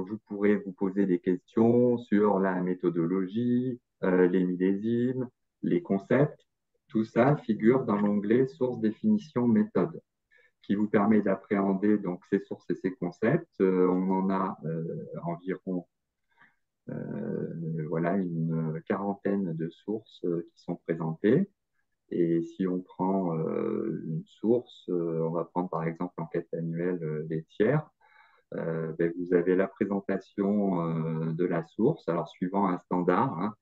vous pourrez vous poser des questions sur la méthodologie, les millésimes, les concepts. Tout ça figure dans l'onglet Sources, définition, méthode, qui vous permet d'appréhender donc ces sources et ces concepts. On en a environ voilà, une quarantaine de sources qui sont présentées. Et si on prend une source, on va prendre par exemple l'enquête annuelle des tiers, ben, vous avez la présentation de la source, alors suivant un standard, hein,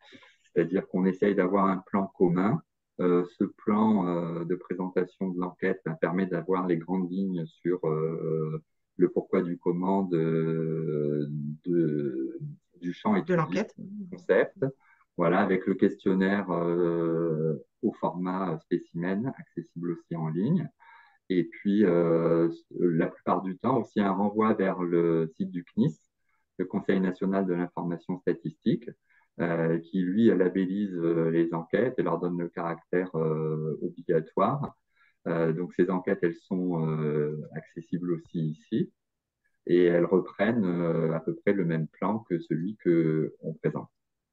c'est-à-dire qu'on essaye d'avoir un plan commun. Ce plan de présentation de l'enquête permet d'avoir les grandes lignes sur le pourquoi du comment du champ De étudié, l'enquête. du concept. Voilà, avec le questionnaire au format spécimen, accessible aussi en ligne. Et puis, la plupart du temps, aussi un renvoi vers le site du CNIS, le Conseil national de l'information statistique, qui, lui, labellise les enquêtes et leur donne le caractère obligatoire. Donc, ces enquêtes, elles sont accessibles aussi ici et elles reprennent à peu près le même plan que celui qu'on présente.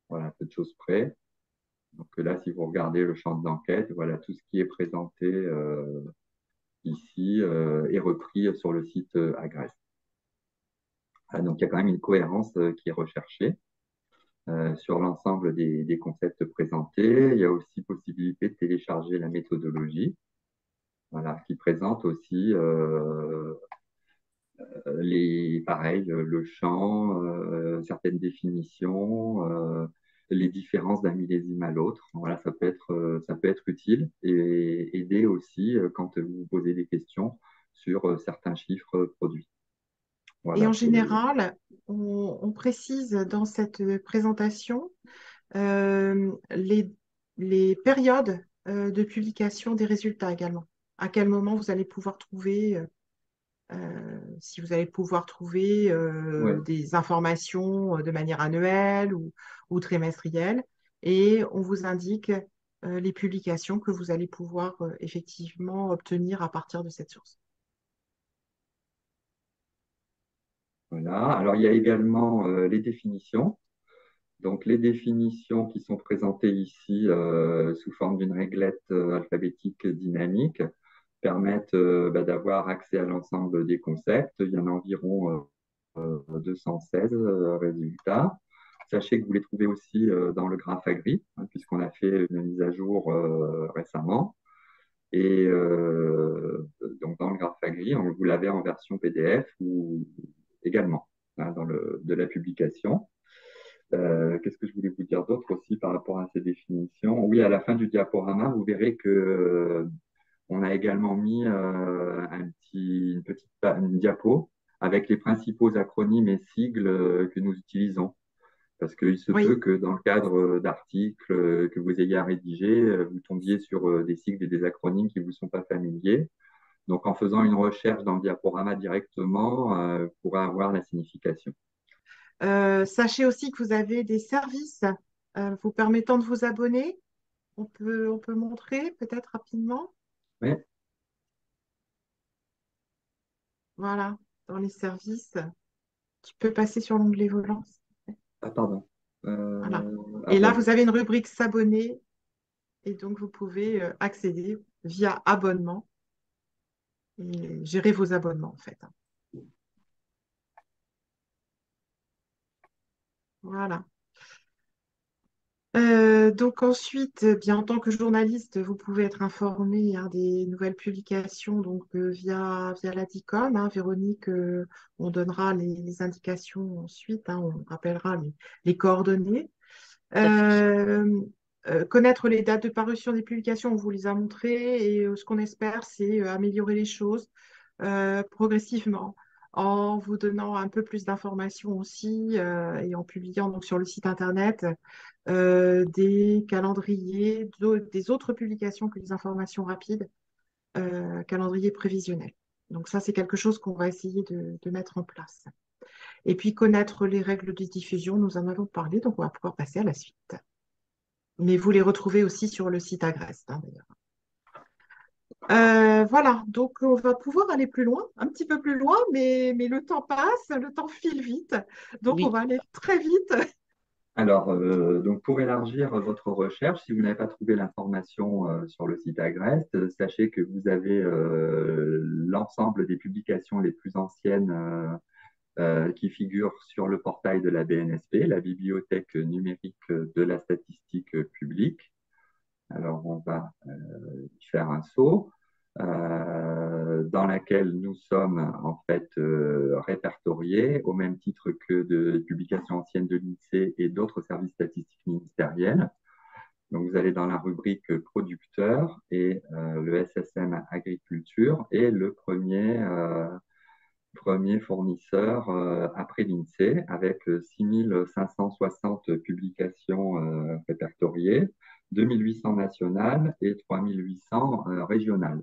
Voilà, peu de choses près. Donc là, si vous regardez le champ d'enquête, voilà, tout ce qui est présenté ici est repris sur le site Agreste. Donc il y a quand même une cohérence qui est recherchée sur l'ensemble des concepts présentés. Il y a aussi possibilité de télécharger la méthodologie, voilà, qui présente aussi pareil, le champ, certaines définitions, les différences d'un millésime à l'autre. Voilà, ça peut être utile et aider aussi quand vous vous posez des questions sur certains chiffres produits. Et Voilà en pour le. général, on précise dans cette présentation euh, les, les périodes de publication des résultats également. À quel moment vous allez pouvoir trouver, si vous allez pouvoir trouver Ouais. des informations de manière annuelle ou trimestrielle. Et on vous indique les publications que vous allez pouvoir effectivement obtenir à partir de cette source. Voilà. Alors, il y a également les définitions. Donc, les définitions qui sont présentées ici sous forme d'une réglette alphabétique dynamique permettent d'avoir accès à l'ensemble des concepts. Il y en a environ 216 résultats. Sachez que vous les trouvez aussi dans le Graphagri, hein, puisqu'on a fait une mise à jour récemment. Et donc, dans le Graphagri, on vous l'avez en version PDF ou également hein, de la publication. Qu'est-ce que je voulais vous dire d'autre aussi par rapport à ces définitions? Oui, à la fin du diaporama, vous verrez que on a également mis une diapo avec les principaux acronymes et sigles que nous utilisons. Parce qu'il se peut Oui. que dans le cadre d'articles que vous ayez à rédiger, vous tombiez sur des sigles et des acronymes qui ne vous sont pas familiers. Donc, en faisant une recherche dans le diaporama directement, vous pourrez avoir la signification. Sachez aussi que vous avez des services vous permettant de vous abonner. On peut montrer peut-être rapidement. Oui. Voilà, dans les services. Tu peux passer sur l'onglet volant. Ah, pardon. Voilà. Ah, Et là, voilà. vous avez une rubrique s'abonner et donc vous pouvez accéder via abonnement et gérer vos abonnements en fait. Voilà. Donc ensuite, bien en tant que journaliste, vous pouvez être informé hein, des nouvelles publications donc via la DICOM. Hein. Véronique, on donnera les indications ensuite. Hein, on rappellera les coordonnées. Tout à fait. Connaître les dates de parution des publications, on vous les a montrées et ce qu'on espère, c'est améliorer les choses progressivement en vous donnant un peu plus d'informations aussi et en publiant donc, sur le site internet des calendriers des autres publications que les informations rapides, calendrier prévisionnel. Donc ça, c'est quelque chose qu'on va essayer de mettre en place. Et puis connaître les règles de diffusion, nous en avons parlé, donc on va pouvoir passer à la suite. Mais vous les retrouvez aussi sur le site Agreste, hein, d'ailleurs. Voilà, donc on va pouvoir aller plus loin, un petit peu plus loin, mais le temps passe, le temps file vite, donc on Oui, va aller très vite. Alors, donc pour élargir votre recherche, si vous n'avez pas trouvé l'information sur le site Agreste, sachez que vous avez l'ensemble des publications les plus anciennes qui figurent sur le portail de la BNSP, la Bibliothèque numérique de la statistique publique. Alors, on va y faire un saut. Dans laquelle nous sommes en fait répertoriés au même titre que de publications anciennes de l'INSEE et d'autres services statistiques ministériels. Donc vous allez dans la rubrique producteurs et le SSM agriculture est le premier fournisseur après l'INSEE avec 6560 publications répertoriées, 2800 nationales et 3800 régionales.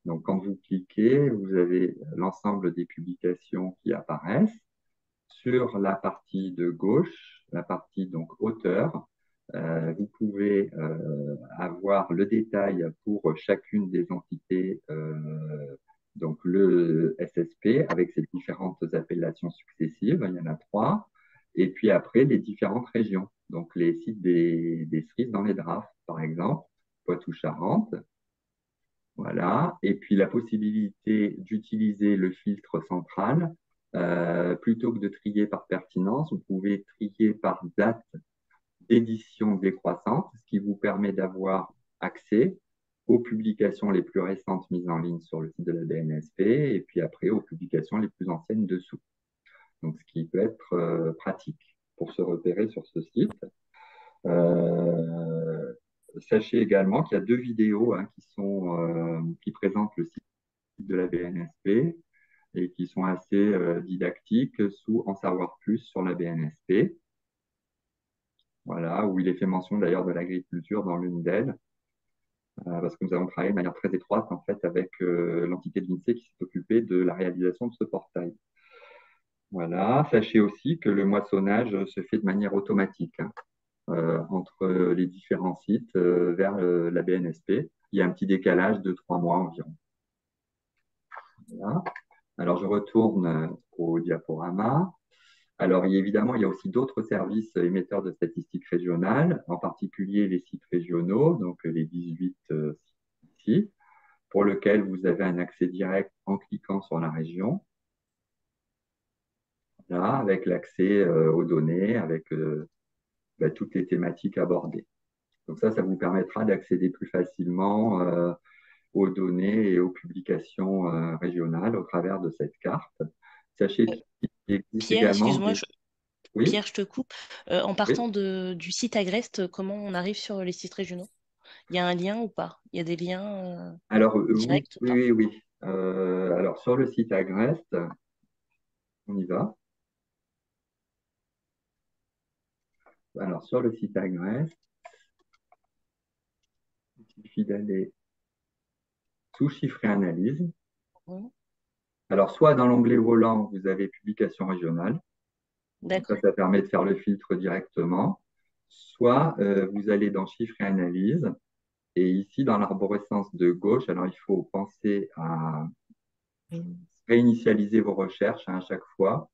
Donc, quand vous cliquez, vous avez l'ensemble des publications qui apparaissent. Sur la partie de gauche, la partie donc auteur, vous pouvez avoir le détail pour chacune des entités, donc le SSP avec ses différentes appellations successives, il y en a 3, et puis après les différentes régions, donc les sites des CERIS dans les drafts, par exemple, Poitou-Charentes. Voilà. Et puis la possibilité d'utiliser le filtre central, plutôt que de trier par pertinence, vous pouvez trier par date d'édition décroissante, ce qui vous permet d'avoir accès aux publications les plus récentes mises en ligne sur le site de la BNSP et puis après aux publications les plus anciennes dessous. Donc, ce qui peut être pratique pour se repérer sur ce site. Sachez également qu'il y a 2 vidéos hein, qui présentent le site de la BNSP et qui sont assez didactiques sous En savoir plus sur la BNSP. Voilà, où il est fait mention d'ailleurs de l'agriculture dans l'une d'elles, parce que nous avons travaillé de manière très étroite en fait avec l'entité de l'INSEE qui s'est occupée de la réalisation de ce portail. Voilà, sachez aussi que le moissonnage se fait de manière automatique hein, entre les différents sites vers la BNSP. Il y a un petit décalage de 3 mois environ. Voilà. Alors, je retourne au diaporama. Alors, évidemment, il y a aussi d'autres services émetteurs de statistiques régionales, en particulier les sites régionaux, donc les 18 sites ici, pour lesquels vous avez un accès direct en cliquant sur la région, là, avec l'accès aux données, avec toutes les thématiques abordées. Donc ça vous permettra d'accéder plus facilement aux données et aux publications régionales au travers de cette carte. Sachez Euh, qu'il existe Pierre, également excuse-moi, des... Oui, Pierre, je te coupe. En oui. partant du site Agreste, comment on arrive sur les sites régionaux? Il y a un lien ou pas? Il y a des liens Alors, directs ou oui, pas? oui, oui. Alors, sur le site Agreste, on y va. Alors, sur le site Agreste, il suffit d'aller sous chiffres et analyse. Mhm. Alors, soit dans l'onglet volant, vous avez publication régionale. Donc D'accord. ça permet de faire le filtre directement. Soit vous allez dans chiffres et analyse. Et ici, dans l'arborescence de gauche, alors il faut penser à réinitialiser vos recherches à chaque fois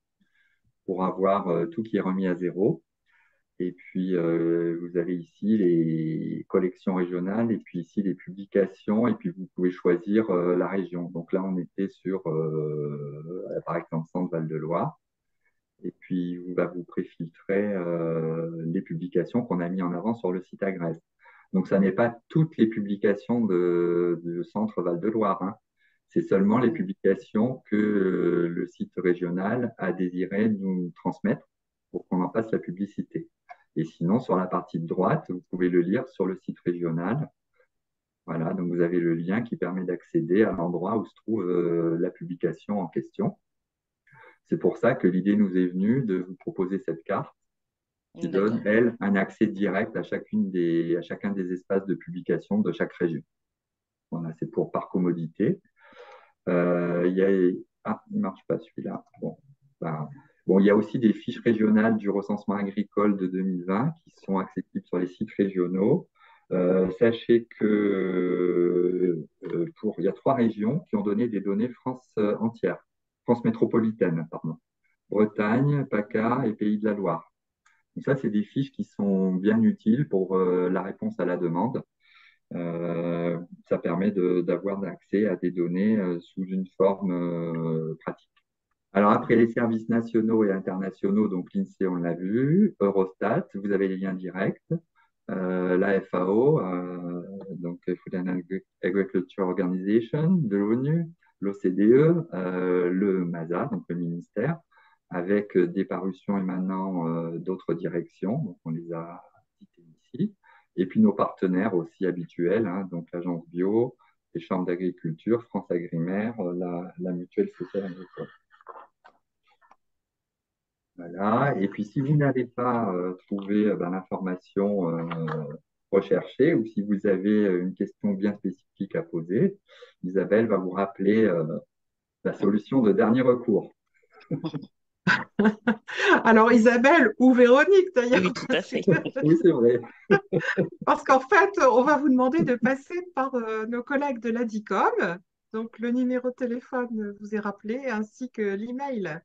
pour avoir tout qui est remis à zéro. Et puis, vous avez ici les collections régionales et puis ici les publications. Et puis, vous pouvez choisir la région. Donc là, on était sur, par exemple, Centre-Val de Loire. Et puis, vous préfiltrez les publications qu'on a mis en avant sur le site Agreste. Donc, ça n'est pas toutes les publications de Centre Val-de-Loire, hein. C'est seulement les publications que le site régional a désiré nous transmettre pour qu'on en fasse la publicité. Et sinon, sur la partie de droite, vous pouvez le lire sur le site régional. Voilà, donc vous avez le lien qui permet d'accéder à l'endroit où se trouve la publication en question. C'est pour ça que l'idée nous est venue de vous proposer cette carte qui donne, D'accord. elle, un accès direct à chacun des espaces de publication de chaque région. Voilà, c'est par commodité. Il y a, il ne marche pas celui-là. Bon, bon, il y a aussi des fiches régionales du recensement agricole de 2020 qui sont accessibles sur les sites régionaux. Sachez que il y a 3 régions qui ont donné des données France entière, France métropolitaine, pardon. Bretagne, PACA et Pays de la Loire. Donc ça, c'est des fiches qui sont bien utiles pour la réponse à la demande. Ça permet d'avoir accès à des données sous une forme pratique. Alors après les services nationaux et internationaux, donc l'INSEE, on l'a vu, Eurostat, vous avez les liens directs, la FAO, donc Food and Agriculture Organization de l'ONU, l'OCDE, le MASA, donc le ministère, avec des parutions émanant d'autres directions, donc on les a citées ici, et puis nos partenaires aussi habituels, hein, donc l'Agence Bio, les chambres d'agriculture, France Agrimaire, la Mutuelle sociale agricole. Voilà. Et puis, si vous n'avez pas trouvé l'information recherchée ou si vous avez une question bien spécifique à poser, Isabelle va vous rappeler la solution de dernier recours. Alors Isabelle ou Véronique d'ailleurs, Oui, tout à fait. Oui, c'est vrai. parce qu'en fait, on va vous demander de passer par nos collègues de la DICOM. Donc le numéro de téléphone vous est rappelé, ainsi que l'email.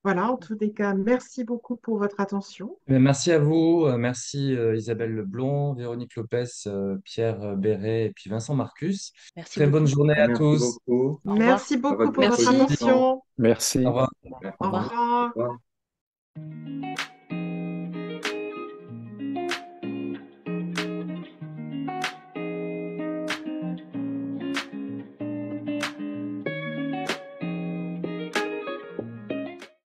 Voilà, en tous les cas, merci beaucoup pour votre attention. Merci à vous, merci Isabelle Leblond, Véronique Lopez, Pierre Béret et puis Vincent Marcus. Merci Très bonne beaucoup. journée à Merci tous. beaucoup Au revoir. Merci à beaucoup votre pour votre Merci. Merci. disposition. attention. Au Merci. revoir. Merci. Au Au revoir. revoir. Au revoir.